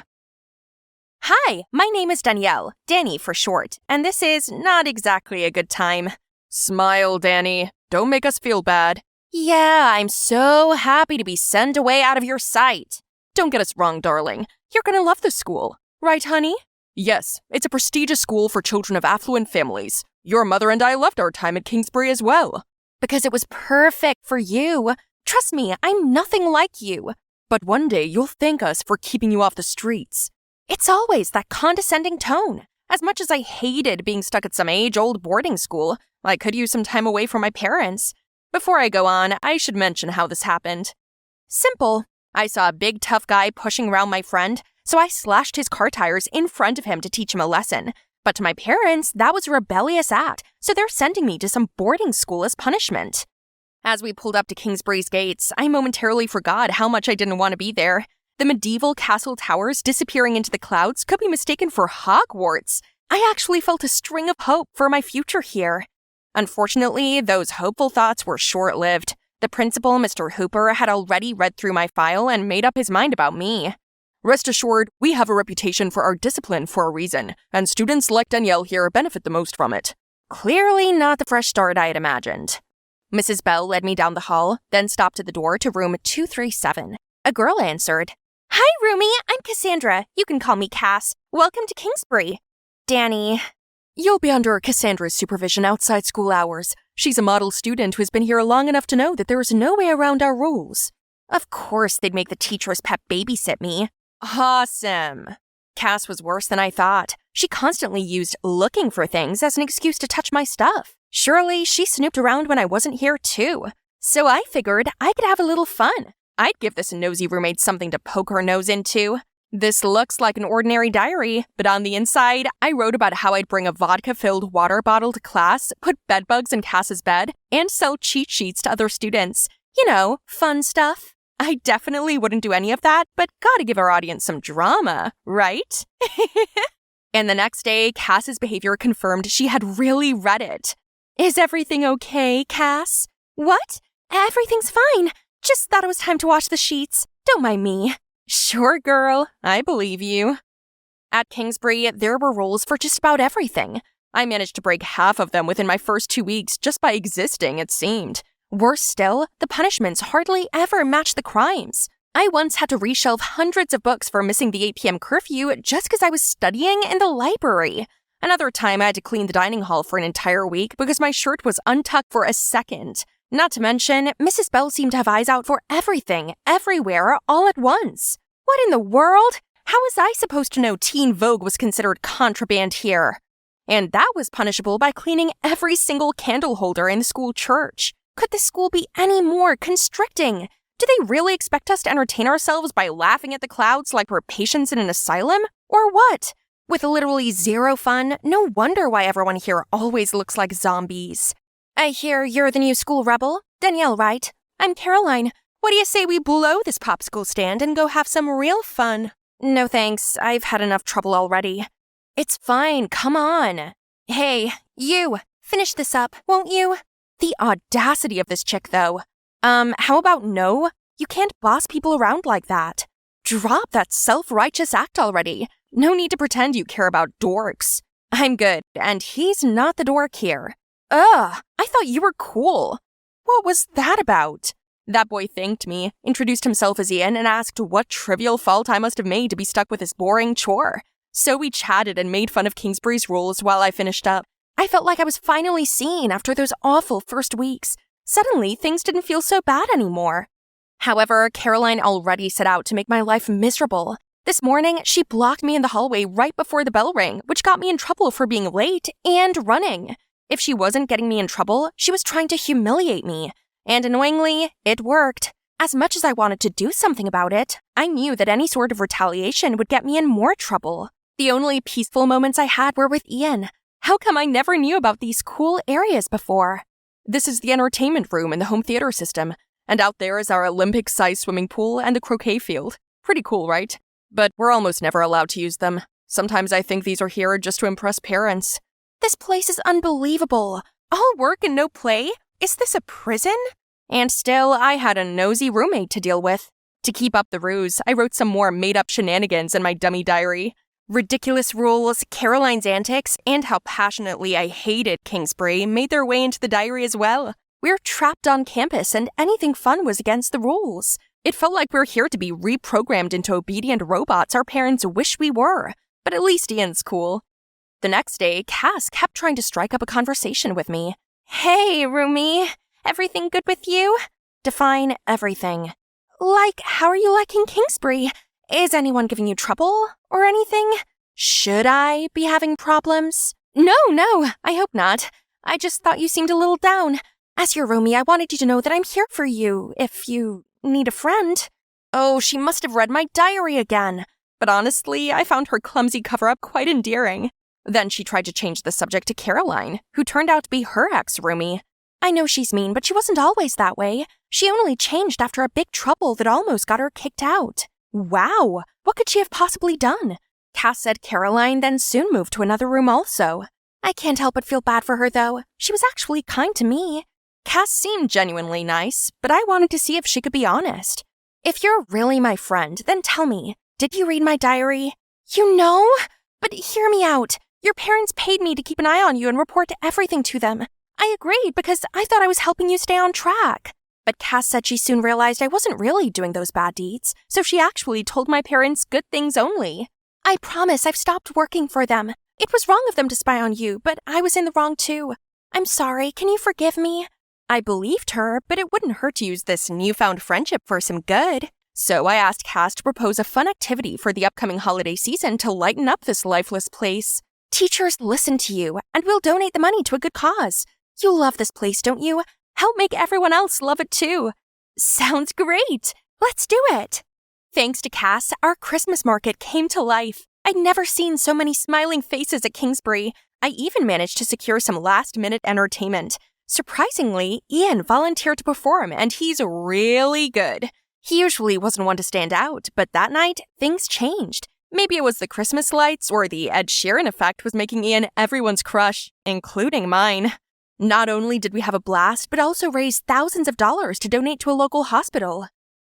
Hi, my name is Danielle, Danny for short, and this is not exactly a good time. Smile, Danny. Don't make us feel bad. Yeah, I'm so happy to be sent away out of your sight. Don't get us wrong, darling. You're gonna love the school. Right, honey? Yes, it's a prestigious school for children of affluent families. Your mother and I loved our time at Kingsbury as well. Because it was perfect for you. Trust me, I'm nothing like you. But one day you'll thank us for keeping you off the streets. It's always that condescending tone. As much as I hated being stuck at some age-old boarding school, I could use some time away from my parents. Before I go on, I should mention how this happened. Simple. I saw a big tough guy pushing around my friend, so I slashed his car tires in front of him to teach him a lesson. But to my parents, that was a rebellious act, so they're sending me to some boarding school as punishment. As we pulled up to Kingsbury's gates, I momentarily forgot how much I didn't want to be there. The medieval castle towers disappearing into the clouds could be mistaken for Hogwarts. I actually felt a string of hope for my future here. Unfortunately, those hopeful thoughts were short-lived. The principal, Mr. Hooper, had already read through my file and made up his mind about me. Rest assured, we have a reputation for our discipline for a reason, and students like Danielle here benefit the most from it. Clearly not the fresh start I had imagined. Mrs. Bell led me down the hall, then stopped at the door to room 237. A girl answered. Hi, Rumi, I'm Cassandra. You can call me Cass. Welcome to Kingsbury. Danny. You'll be under Cassandra's supervision outside school hours. She's a model student who has been here long enough to know that there is no way around our rules. Of course they'd make the teacher's pet babysit me. Awesome. Cass was worse than I thought. She constantly used looking for things as an excuse to touch my stuff. Surely she snooped around when I wasn't here too. So I figured I could have a little fun. I'd give this nosy roommate something to poke her nose into. This looks like an ordinary diary, but on the inside, I wrote about how I'd bring a vodka-filled water bottle to class, put bedbugs in Cass's bed, and sell cheat sheets to other students. You know, fun stuff. I definitely wouldn't do any of that, but gotta give our audience some drama, right? And the next day, Cass's behavior confirmed she had really read it. Is everything okay, Cass? What? Everything's fine. Just thought it was time to wash the sheets. Don't mind me. Sure, girl. I believe you. At Kingsbury, there were rules for just about everything. I managed to break half of them within my first 2 weeks just by existing, it seemed. Worse still, the punishments hardly ever matched the crimes. I once had to reshelve hundreds of books for missing the 8 p.m. curfew just because I was studying in the library. Another time, I had to clean the dining hall for an entire week because my shirt was untucked for a second. Not to mention, Mrs. Bell seemed to have eyes out for everything, everywhere, all at once. What in the world? How was I supposed to know Teen Vogue was considered contraband here? And that was punishable by cleaning every single candle holder in the school church. Could the school be any more constricting? Do they really expect us to entertain ourselves by laughing at the clouds like we're patients in an asylum? Or what? With literally zero fun, no wonder why everyone here always looks like zombies. I hear you're the new school rebel. Danielle, right? I'm Caroline. What do you say we blow this popsicle stand and go have some real fun? No thanks, I've had enough trouble already. It's fine, come on. Hey, you, finish this up, won't you? The audacity of this chick, though. How about no? You can't boss people around like that. Drop that self-righteous act already. No need to pretend you care about dorks. I'm good, and he's not the dork here. Ugh, I thought you were cool. What was that about? That boy thanked me, introduced himself as Ian, and asked what trivial fault I must have made to be stuck with this boring chore. So we chatted and made fun of Kingsbury's rules while I finished up. I felt like I was finally seen after those awful first weeks. Suddenly, things didn't feel so bad anymore. However, Caroline already set out to make my life miserable. This morning, she blocked me in the hallway right before the bell rang, which got me in trouble for being late and running. If she wasn't getting me in trouble, she was trying to humiliate me. And annoyingly, it worked. As much as I wanted to do something about it, I knew that any sort of retaliation would get me in more trouble. The only peaceful moments I had were with Ian. How come I never knew about these cool areas before? This is the entertainment room in the home theater system, and out there is our Olympic-sized swimming pool and the croquet field. Pretty cool, right? But we're almost never allowed to use them. Sometimes I think these are here just to impress parents. This place is unbelievable. All work and no play? Is this a prison? And still, I had a nosy roommate to deal with. To keep up the ruse, I wrote some more made-up shenanigans in my dummy diary. Ridiculous rules, Caroline's antics, and how passionately I hated Kingsbury made their way into the diary as well. We're trapped on campus, and anything fun was against the rules. It felt like we're here to be reprogrammed into obedient robots our parents wish we were. But at least Ian's cool. The next day, Cass kept trying to strike up a conversation with me. Hey, roomie. Everything good with you? Define everything. Like, how are you liking Kingsbury? Is anyone giving you trouble or anything? Should I be having problems? No, I hope not. I just thought you seemed a little down. As your roomie, I wanted you to know that I'm here for you if you need a friend. Oh, she must have read my diary again. But honestly, I found her clumsy cover-up quite endearing. Then she tried to change the subject to Caroline, who turned out to be her ex-roomie. I know she's mean, but she wasn't always that way. She only changed after a big trouble that almost got her kicked out. Wow, what could she have possibly done? Cass said Caroline then soon moved to another room also. I can't help but feel bad for her, though. She was actually kind to me. Cass seemed genuinely nice, but I wanted to see if she could be honest. If you're really my friend, then tell me, did you read my diary? You know? But hear me out. Your parents paid me to keep an eye on you and report everything to them. I agreed because I thought I was helping you stay on track. But Cass said she soon realized I wasn't really doing those bad deeds, so she actually told my parents good things only. I promise I've stopped working for them. It was wrong of them to spy on you, but I was in the wrong too. I'm sorry, can you forgive me? I believed her, but it wouldn't hurt to use this newfound friendship for some good. So I asked Cass to propose a fun activity for the upcoming holiday season to lighten up this lifeless place. Teachers listen to you, and we'll donate the money to a good cause. You love this place, don't you? Help make everyone else love it too. Sounds great. Let's do it. Thanks to Cass, our Christmas market came to life. I'd never seen so many smiling faces at Kingsbury. I even managed to secure some last-minute entertainment. Surprisingly, Ian volunteered to perform, and he's really good. He usually wasn't one to stand out, but that night, things changed. Maybe it was the Christmas lights or the Ed Sheeran effect was making Ian everyone's crush, including mine. Not only did we have a blast, but also raised thousands of dollars to donate to a local hospital.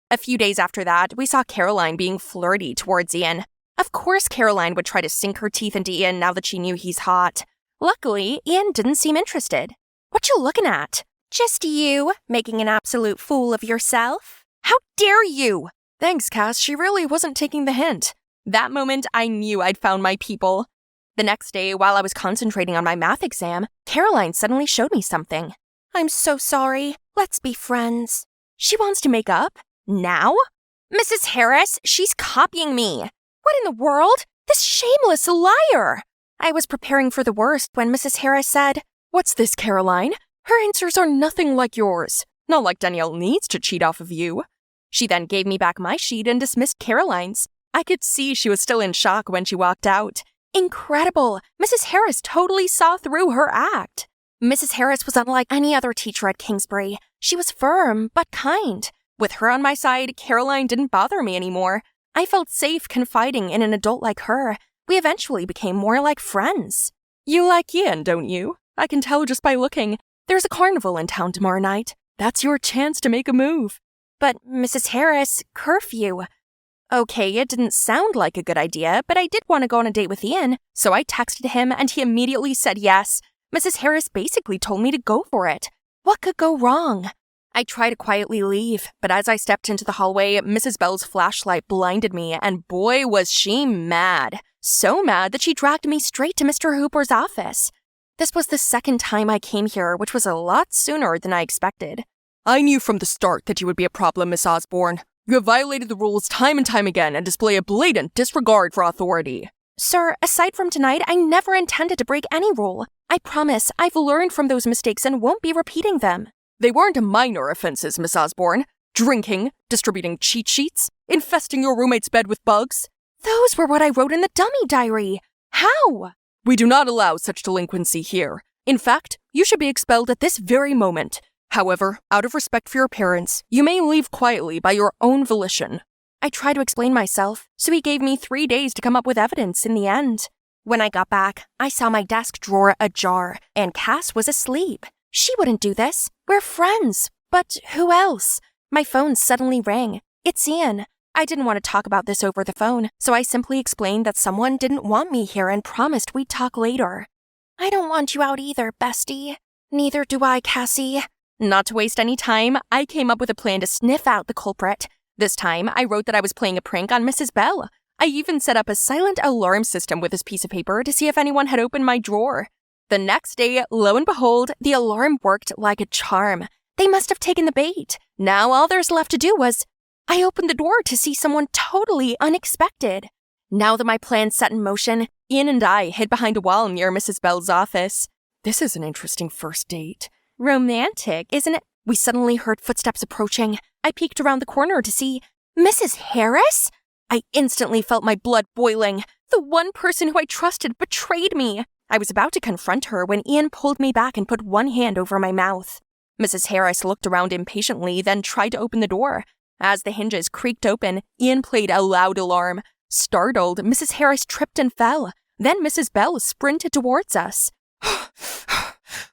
A few days after that, we saw Caroline being flirty towards Ian. Of course Caroline would try to sink her teeth into Ian now that she knew he's hot. Luckily, Ian didn't seem interested. What you looking at? Just you, making an absolute fool of yourself? How dare you? Thanks, Cass. She really wasn't taking the hint. That moment, I knew I'd found my people. The next day, while I was concentrating on my math exam, Caroline suddenly showed me something. I'm so sorry. Let's be friends. She wants to make up? Now? Mrs. Harris, she's copying me. What in the world? This shameless liar! I was preparing for the worst when Mrs. Harris said, "What's this, Caroline? Her answers are nothing like yours. Not like Danielle needs to cheat off of you." She then gave me back my sheet and dismissed Caroline's. I could see she was still in shock when she walked out. Incredible! Mrs. Harris totally saw through her act. Mrs. Harris was unlike any other teacher at Kingsbury. She was firm, but kind. With her on my side, Caroline didn't bother me anymore. I felt safe confiding in an adult like her. We eventually became more like friends. You like Ian, don't you? I can tell just by looking. There's a carnival in town tomorrow night. That's your chance to make a move. But, Mrs. Harris, curfew. Okay, it didn't sound like a good idea, but I did want to go on a date with Ian, so I texted him and he immediately said yes. Mrs. Harris basically told me to go for it. What could go wrong? I tried to quietly leave, but as I stepped into the hallway, Mrs. Bell's flashlight blinded me, and boy was she mad. So mad that she dragged me straight to Mr. Hooper's office. This was the second time I came here, which was a lot sooner than I expected. I knew from the start that you would be a problem, Miss Osborne. You have violated the rules time and time again and display a blatant disregard for authority. Sir, aside from tonight, I never intended to break any rule. I promise I've learned from those mistakes and won't be repeating them. They weren't minor offenses, Miss Osborne. Drinking, distributing cheat sheets, infesting your roommate's bed with bugs. Those were what I wrote in the dummy diary. How? We do not allow such delinquency here. In fact, you should be expelled at this very moment. However, out of respect for your parents, you may leave quietly by your own volition. I tried to explain myself, so he gave me 3 days to come up with evidence in the end. When I got back, I saw my desk drawer ajar, and Cass was asleep. She wouldn't do this. We're friends. But who else? My phone suddenly rang. It's Ian. I didn't want to talk about this over the phone, so I simply explained that someone didn't want me here and promised we'd talk later. I don't want you out either, bestie. Neither do I, Cassie. Not to waste any time, I came up with a plan to sniff out the culprit. This time, I wrote that I was playing a prank on Mrs. Bell. I even set up a silent alarm system with this piece of paper to see if anyone had opened my drawer. The next day, lo and behold, the alarm worked like a charm. They must have taken the bait. Now all there's left to do was... I opened the door to see someone totally unexpected. Now that my plan's set in motion, Ian and I hid behind a wall near Mrs. Bell's office. This is an interesting first date. Romantic, isn't it? We suddenly heard footsteps approaching. I peeked around the corner to see Mrs. Harris? I instantly felt my blood boiling. The one person who I trusted betrayed me. I was about to confront her when Ian pulled me back and put one hand over my mouth. Mrs. Harris looked around impatiently, then tried to open the door. As the hinges creaked open, Ian played a loud alarm. Startled, Mrs. Harris tripped and fell. Then Mrs. Bell sprinted towards us.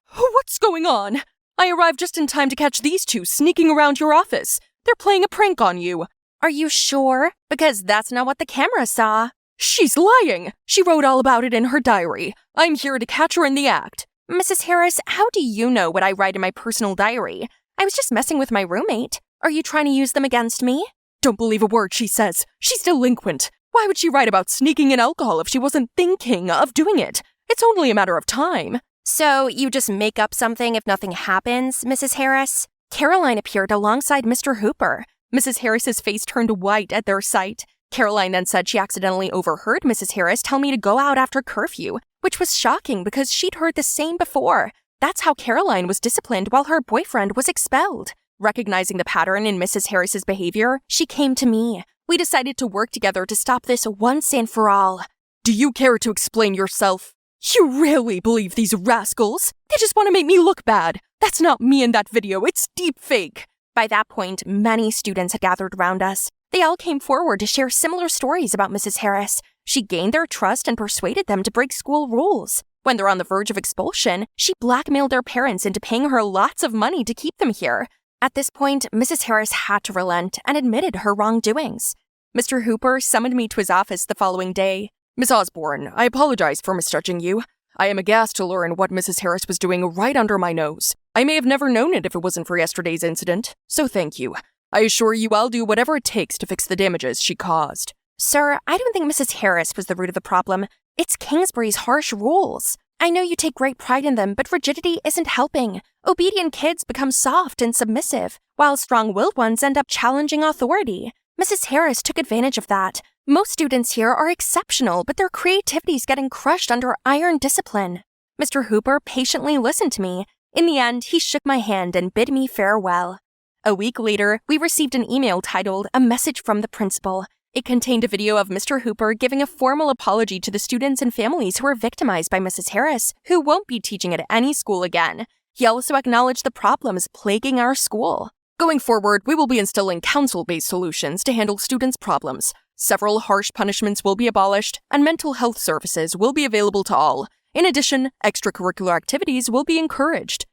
What's going on? I arrived just in time to catch these two sneaking around your office. They're playing a prank on you. Are you sure? Because that's not what the camera saw. She's lying. She wrote all about it in her diary. I'm here to catch her in the act. Mrs. Harris, how do you know what I write in my personal diary? I was just messing with my roommate. Are you trying to use them against me? Don't believe a word she says. She's delinquent. Why would she write about sneaking in alcohol if she wasn't thinking of doing it? It's only a matter of time. So you just make up something if nothing happens, Mrs. Harris? Caroline appeared alongside Mr. Hooper. Mrs. Harris's face turned white at their sight. Caroline then said she accidentally overheard Mrs. Harris tell me to go out after curfew, which was shocking because she'd heard the same before. That's how Caroline was disciplined while her boyfriend was expelled. Recognizing the pattern in Mrs. Harris's behavior, she came to me. We decided to work together to stop this once and for all. Do you care to explain yourself? You really believe these rascals? They just want to make me look bad. That's not me in that video, it's deep fake. By that point, many students had gathered around us. They all came forward to share similar stories about Mrs. Harris. She gained their trust and persuaded them to break school rules. When they're on the verge of expulsion, she blackmailed their parents into paying her lots of money to keep them here. At this point, Mrs. Harris had to relent and admitted her wrongdoings. Mr. Hooper summoned me to his office the following day. Miss Osborne, I apologize for misjudging you. I am aghast to learn what Mrs. Harris was doing right under my nose. I may have never known it if it wasn't for yesterday's incident, so thank you. I assure you I'll do whatever it takes to fix the damages she caused. Sir, I don't think Mrs. Harris was the root of the problem. It's Kingsbury's harsh rules. I know you take great pride in them, but rigidity isn't helping. Obedient kids become soft and submissive, while strong-willed ones end up challenging authority. Mrs. Harris took advantage of that. Most students here are exceptional, but their creativity's getting crushed under iron discipline. Mr. Hooper patiently listened to me. In the end, he shook my hand and bid me farewell. A week later, we received an email titled "A Message from the Principal." It contained a video of Mr. Hooper giving a formal apology to the students and families who were victimized by Mrs. Harris, who won't be teaching at any school again. He also acknowledged the problems plaguing our school. Going forward, we will be instilling counsel-based solutions to handle students' problems. Several harsh punishments will be abolished, and mental health services will be available to all. In addition, extracurricular activities will be encouraged.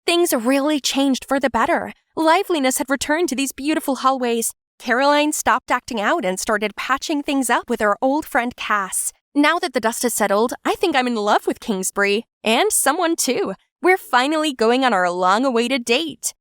Things really changed for the better. Liveliness had returned to these beautiful hallways. Caroline stopped acting out and started patching things up with her old friend Cass. Now that the dust has settled, I think I'm in love with Kingsbury. And someone too. We're finally going on our long-awaited date.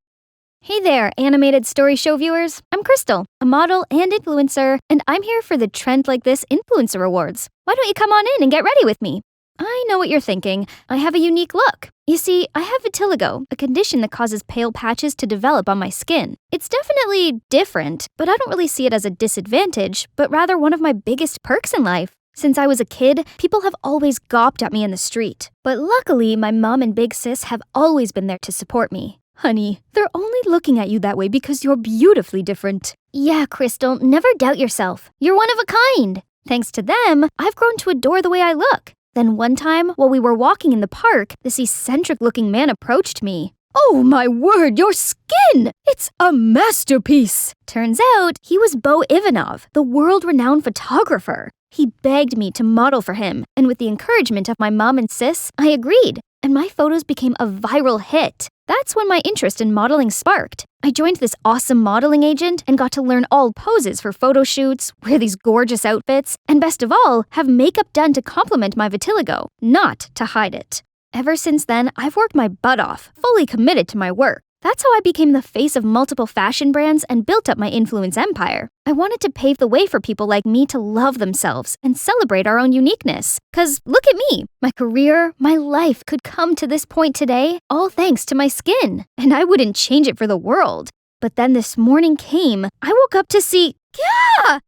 Hey there, animated story show viewers. I'm Crystal, a model and influencer, and I'm here for the Trend Like This Influencer Awards. Why don't you come on in and get ready with me? I know what you're thinking. I have a unique look. You see, I have vitiligo, a condition that causes pale patches to develop on my skin. It's definitely different, but I don't really see it as a disadvantage, but rather one of my biggest perks in life. Since I was a kid, people have always gawped at me in the street. But luckily, my mom and big sis have always been there to support me. Honey, they're only looking at you that way because you're beautifully different. Yeah, Crystal, never doubt yourself. You're one of a kind. Thanks to them, I've grown to adore the way I look. Then one time, while we were walking in the park, this eccentric-looking man approached me. Oh my word, your skin! It's a masterpiece! Turns out, he was Bo Ivanov, the world-renowned photographer. He begged me to model for him, and with the encouragement of my mom and sis, I agreed, and my photos became a viral hit. That's when my interest in modeling sparked. I joined this awesome modeling agent and got to learn all poses for photo shoots, wear these gorgeous outfits, and best of all, have makeup done to complement my vitiligo, not to hide it. Ever since then, I've worked my butt off, fully committed to my work. That's how I became the face of multiple fashion brands and built up my influence empire. I wanted to pave the way for people like me to love themselves and celebrate our own uniqueness. 'Cause look at me, my career, my life could come to this point today, all thanks to my skin. And I wouldn't change it for the world. But then this morning came, I woke up to see,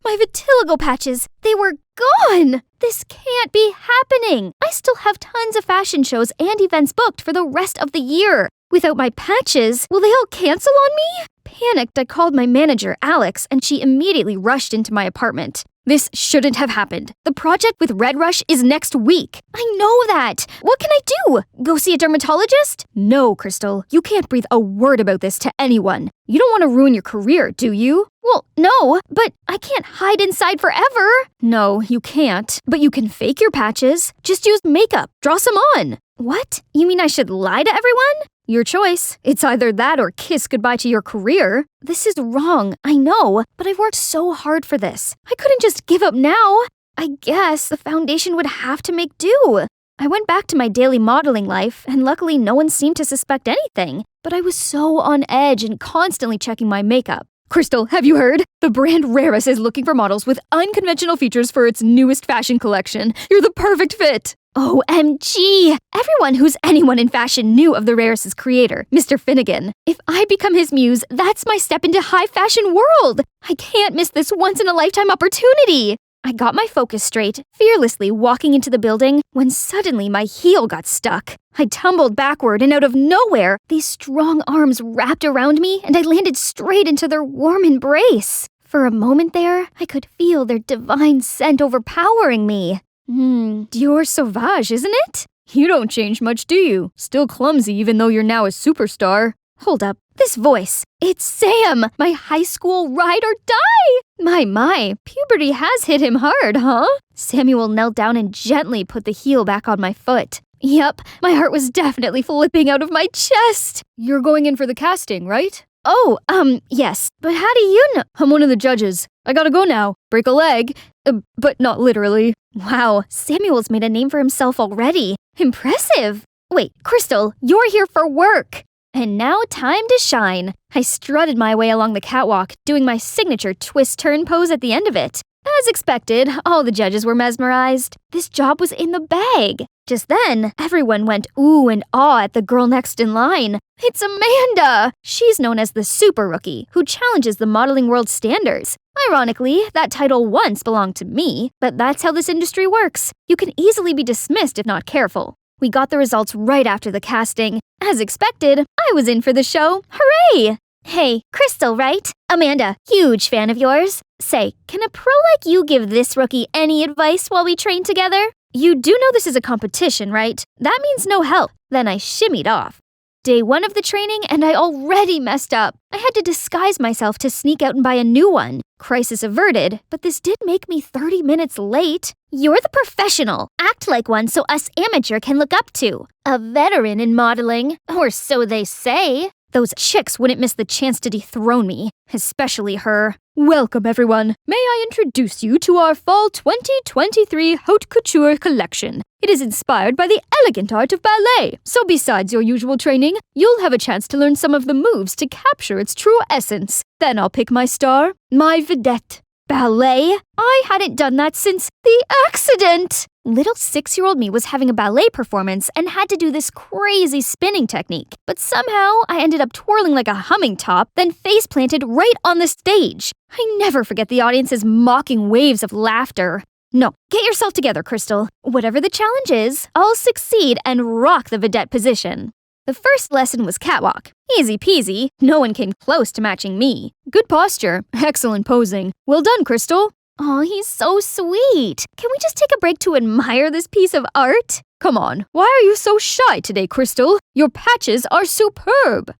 my vitiligo patches, they were gone! This can't be happening! I still have tons of fashion shows and events booked for the rest of the year. Without my patches, will they all cancel on me? Panicked, I called my manager, Alex, and she immediately rushed into my apartment. This shouldn't have happened. The project with Red Rush is next week. I know that. What can I do? Go see a dermatologist? No, Crystal. You can't breathe a word about this to anyone. You don't want to ruin your career, do you? Well, no, but I can't hide inside forever. No, you can't. But you can fake your patches. Just use makeup. Draw some on. What? You mean I should lie to everyone? Your choice. It's either that or kiss goodbye to your career. This is wrong, I know, but I've worked so hard for this. I couldn't just give up now. I guess the foundation would have to make do. I went back to my daily modeling life, and luckily no one seemed to suspect anything. But I was so on edge and constantly checking my makeup. Crystal, have you heard? The brand Raris is looking for models with unconventional features for its newest fashion collection. You're the perfect fit. OMG! Everyone who's anyone in fashion knew of the Raris' creator, Mr. Finnegan. If I become his muse, that's my step into high fashion world! I can't miss this once-in-a-lifetime opportunity! I got my focus straight, fearlessly walking into the building, when suddenly my heel got stuck. I tumbled backward, and out of nowhere, these strong arms wrapped around me, and I landed straight into their warm embrace. For a moment there, I could feel their divine scent overpowering me. Dior Sauvage, isn't it? You don't change much, do you? Still clumsy even though you're now a superstar. Hold up, this voice. It's Sam, my high school ride or die! My, puberty has hit him hard, huh? Samuel knelt down and gently put the heel back on my foot. Yep, my heart was definitely flipping out of my chest. You're going in for the casting, right? Oh, yes, but how do you know? I'm one of the judges. I gotta go now. Break a leg. But not literally. Wow, Samuel's made a name for himself already. Impressive. Wait, Crystal, you're here for work. And now time to shine. I strutted my way along the catwalk, doing my signature twist-turn pose at the end of it. As expected, all the judges were mesmerized. This job was in the bag. Just then, everyone went ooh and ah at the girl next in line. It's Amanda! She's known as the Super Rookie, who challenges the modeling world standards. Ironically, that title once belonged to me, but that's how this industry works. You can easily be dismissed if not careful. We got the results right after the casting. As expected, I was in for the show. Hooray! Hey, Crystal, right? Amanda, huge fan of yours. Say, can a pro like you give this rookie any advice while we train together? You do know this is a competition, right? That means no help. Then I shimmied off. Day 1 of the training, and I already messed up. I had to disguise myself to sneak out and buy a new one. Crisis averted, but this did make me 30 minutes late. You're the professional. Act like one so us amateur can look up to. A veteran in modeling, or so they say. Those chicks wouldn't miss the chance to dethrone me, especially her. Welcome, everyone. May I introduce you to our Fall 2023 Haute Couture collection. It is inspired by the elegant art of ballet, so besides your usual training, you'll have a chance to learn some of the moves to capture its true essence. Then I'll pick my star, my vedette. Ballet? I hadn't done that since the accident! Little 6-year-old me was having a ballet performance and had to do this crazy spinning technique. But somehow, I ended up twirling like a humming top, then face planted right on the stage. I never forget the audience's mocking waves of laughter. No, get yourself together, Crystal. Whatever the challenge is, I'll succeed and rock the vedette position. The first lesson was catwalk. Easy peasy, no one came close to matching me. Good posture, excellent posing. Well done, Crystal. Oh, he's so sweet. Can we just take a break to admire this piece of art? Come on, why are you so shy today, Crystal? Your patches are superb.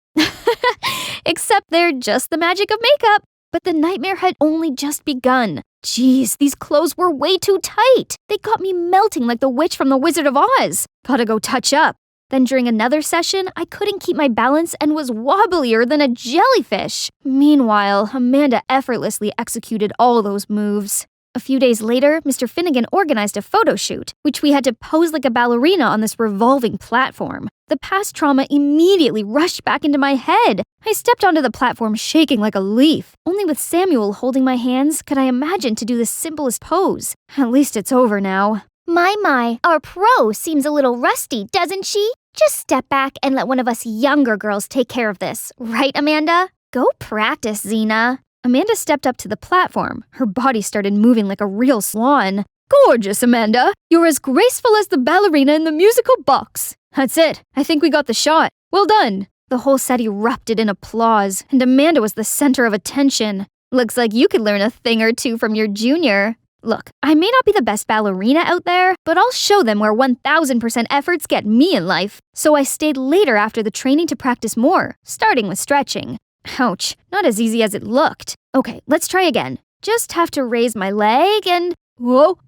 Except they're just the magic of makeup. But the nightmare had only just begun. Jeez, these clothes were way too tight. They got me melting like the witch from The Wizard of Oz. Gotta go touch up. Then during another session, I couldn't keep my balance and was wobblier than a jellyfish. Meanwhile, Amanda effortlessly executed all those moves. A few days later, Mr. Finnegan organized a photo shoot, which we had to pose like a ballerina on this revolving platform. The past trauma immediately rushed back into my head. I stepped onto the platform shaking like a leaf. Only with Samuel holding my hands could I imagine to do the simplest pose. At least it's over now. My, our pro seems a little rusty, doesn't she? Just step back and let one of us younger girls take care of this, right, Amanda? Go practice, Xena. Amanda stepped up to the platform. Her body started moving like a real swan. Gorgeous, Amanda. You're as graceful as the ballerina in the musical Box. That's it. I think we got the shot. Well done. The whole set erupted in applause, and Amanda was the center of attention. Looks like you could learn a thing or two from your junior. Look, I may not be the best ballerina out there, but I'll show them where 1000% efforts get me in life. So I stayed later after the training to practice more, starting with stretching. Ouch, not as easy as it looked. Okay, let's try again. Just have to raise my leg and... Whoa!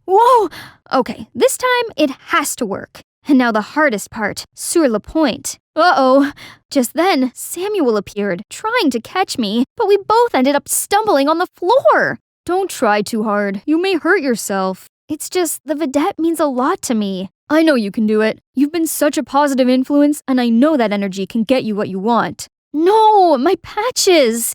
Okay, this time it has to work. And now the hardest part, sur le point. Uh-oh. Just then, Samuel appeared, trying to catch me, but we both ended up stumbling on the floor. Don't try too hard. You may hurt yourself. It's just, the vedette means a lot to me. I know you can do it. You've been such a positive influence, and I know that energy can get you what you want. No, my patches!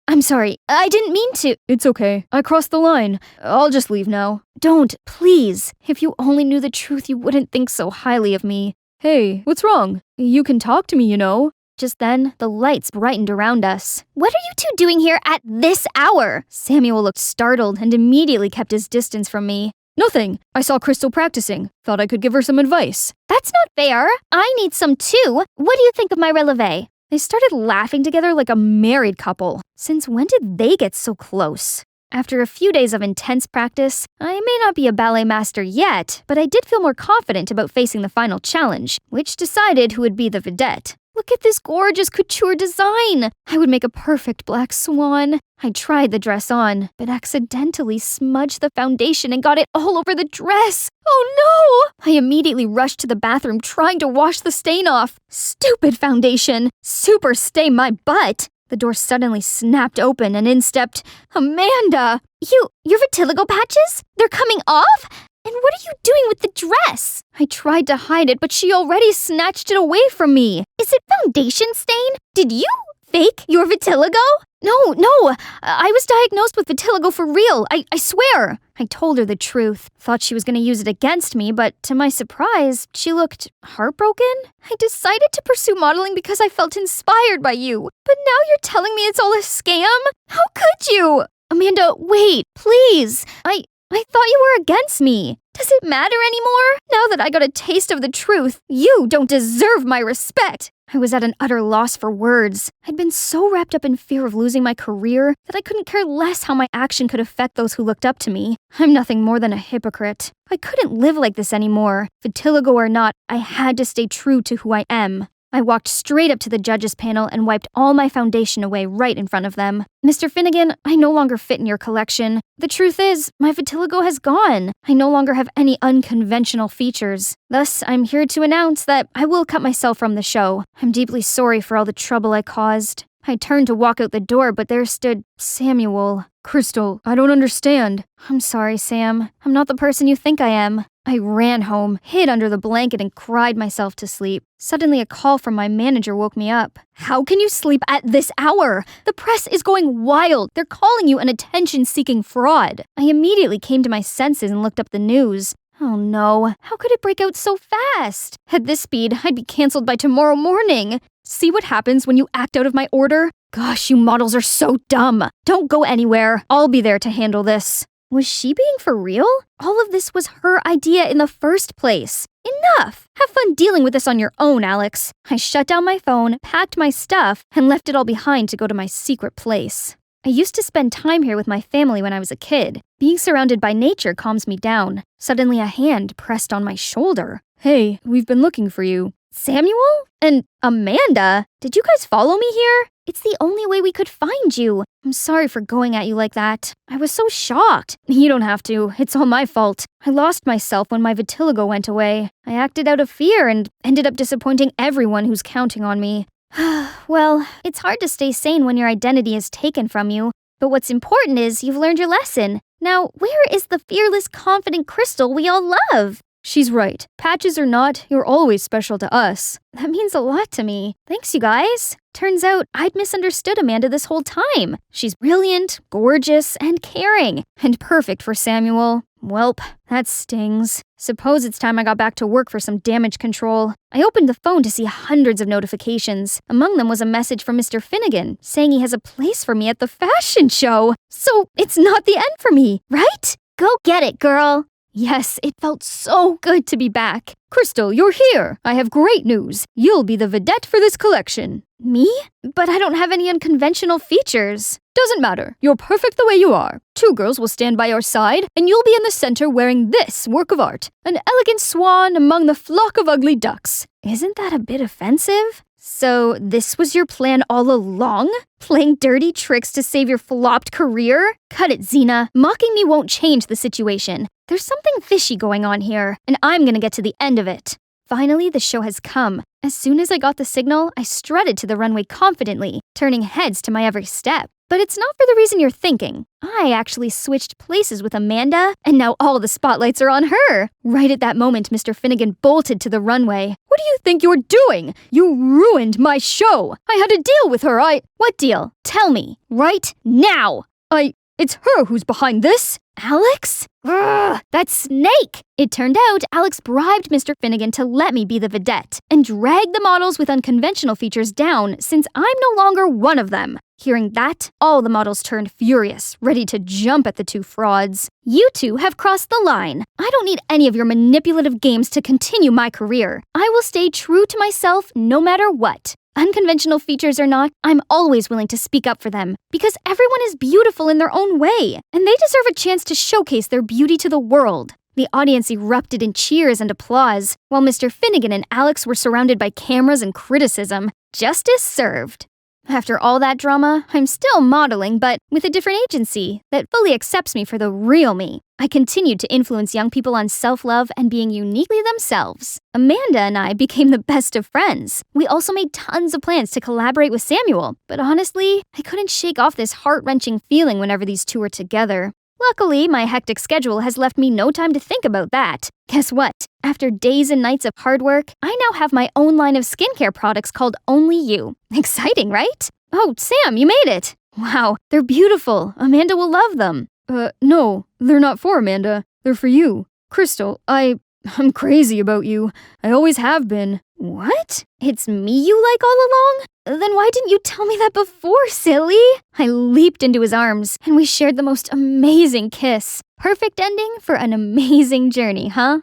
I'm sorry. I didn't mean to. It's okay. I crossed the line. I'll just leave now. Don't, please. If you only knew the truth, you wouldn't think so highly of me. Hey, what's wrong? You can talk to me, you know. Just then, the lights brightened around us. What are you two doing here at this hour? Samuel looked startled and immediately kept his distance from me. Nothing. I saw Crystal practicing. Thought I could give her some advice. That's not fair. I need some too. What do you think of my releve? They started laughing together like a married couple. Since when did they get so close? After a few days of intense practice, I may not be a ballet master yet, but I did feel more confident about facing the final challenge, which decided who would be the vedette. Look at this gorgeous couture design! I would make a perfect black swan. I tried the dress on, but accidentally smudged the foundation and got it all over the dress. Oh no! I immediately rushed to the bathroom trying to wash the stain off. Stupid foundation! Super stay my butt! The door suddenly snapped open and in stepped Amanda. Your vitiligo patches? They're coming off? And what are you doing with the dress? I tried to hide it, but she already snatched it away from me. Is it foundation stain? Did you fake your vitiligo? No, I was diagnosed with vitiligo for real, I swear. I told her the truth. Thought she was going to use it against me, but to my surprise, she looked heartbroken. I decided to pursue modeling because I felt inspired by you. But now you're telling me it's all a scam? How could you? Amanda, wait, please. I thought you were against me. Does it matter anymore? Now that I got a taste of the truth, you don't deserve my respect. I was at an utter loss for words. I'd been so wrapped up in fear of losing my career that I couldn't care less how my action could affect those who looked up to me. I'm nothing more than a hypocrite. I couldn't live like this anymore. Vitiligo or not, I had to stay true to who I am. I walked straight up to the judges' panel and wiped all my foundation away right in front of them. Mr. Finnegan, I no longer fit in your collection. The truth is, my vitiligo has gone. I no longer have any unconventional features. Thus, I'm here to announce that I will cut myself from the show. I'm deeply sorry for all the trouble I caused. I turned to walk out the door, but there stood Samuel. Crystal, I don't understand. I'm sorry, Sam. I'm not the person you think I am. I ran home, hid under the blanket, and cried myself to sleep. Suddenly, a call from my manager woke me up. How can you sleep at this hour? The press is going wild. They're calling you an attention-seeking fraud. I immediately came to my senses and looked up the news. Oh no, how could it break out so fast? At this speed, I'd be canceled by tomorrow morning. See what happens when you act out of my order? Gosh, you models are so dumb. Don't go anywhere. I'll be there to handle this. Was she being for real? All of this was her idea in the first place. Enough! Have fun dealing with this on your own, Alex. I shut down my phone, packed my stuff, and left it all behind to go to my secret place. I used to spend time here with my family when I was a kid. Being surrounded by nature calms me down. Suddenly a hand pressed on my shoulder. Hey, we've been looking for you. Samuel? And Amanda? Did you guys follow me here? It's the only way we could find you. I'm sorry for going at you like that. I was so shocked. You don't have to. It's all my fault. I lost myself when my vitiligo went away. I acted out of fear and ended up disappointing everyone who's counting on me. Well, it's hard to stay sane when your identity is taken from you. But what's important is you've learned your lesson. Now, where is the fearless, confident Crystal we all love? She's right. Patches or not, you're always special to us. That means a lot to me. Thanks, you guys. Turns out I'd misunderstood Amanda this whole time. She's brilliant, gorgeous, and caring, and perfect for Samuel. Welp, that stings. Suppose it's time I got back to work for some damage control. I opened the phone to see hundreds of notifications. Among them was a message from Mr. Finnegan, saying he has a place for me at the fashion show. So it's not the end for me, right? Go get it, girl. Yes, it felt so good to be back. Crystal, you're here. I have great news. You'll be the vedette for this collection. Me? But I don't have any unconventional features. Doesn't matter. You're perfect the way you are. 2 girls will stand by your side, and you'll be in the center wearing this work of art. An elegant swan among the flock of ugly ducks. Isn't that a bit offensive? So this was your plan all along? Playing dirty tricks to save your flopped career? Cut it, Xena. Mocking me won't change the situation. There's something fishy going on here, and I'm gonna get to the end of it. Finally, the show has come. As soon as I got the signal, I strutted to the runway confidently, turning heads to my every step. But it's not for the reason you're thinking. I actually switched places with Amanda, and now all the spotlights are on her. Right at that moment, Mr. Finnegan bolted to the runway. What do you think you're doing? You ruined my show. I had a deal with her. What deal? Tell me. Right now. It's her who's behind this. Alex? Ugh, that snake! It turned out Alex bribed Mr. Finnegan to let me be the vedette and drag the models with unconventional features down since I'm no longer one of them. Hearing that, all the models turned furious, ready to jump at the 2 frauds. You 2 have crossed the line. I don't need any of your manipulative games to continue my career. I will stay true to myself no matter what. Unconventional features or not, I'm always willing to speak up for them because everyone is beautiful in their own way, and they deserve a chance to showcase their beauty to the world. The audience erupted in cheers and applause, while Mr. Finnegan and Alex were surrounded by cameras and criticism. Justice served. After all that drama, I'm still modeling, but with a different agency that fully accepts me for the real me. I continued to influence young people on self-love and being uniquely themselves. Amanda and I became the best of friends. We also made tons of plans to collaborate with Samuel, but honestly, I couldn't shake off this heart-wrenching feeling whenever these two were together. Luckily, my hectic schedule has left me no time to think about that. Guess what? After days and nights of hard work, I now have my own line of skincare products called Only You. Exciting, right? Oh, Sam, you made it! Wow, they're beautiful. Amanda will love them. No, they're not for Amanda. They're for you. Crystal, I'm crazy about you. I always have been. What? It's me you like all along? Then why didn't you tell me that before, silly? I leaped into his arms, and we shared the most amazing kiss. Perfect ending for an amazing journey, huh?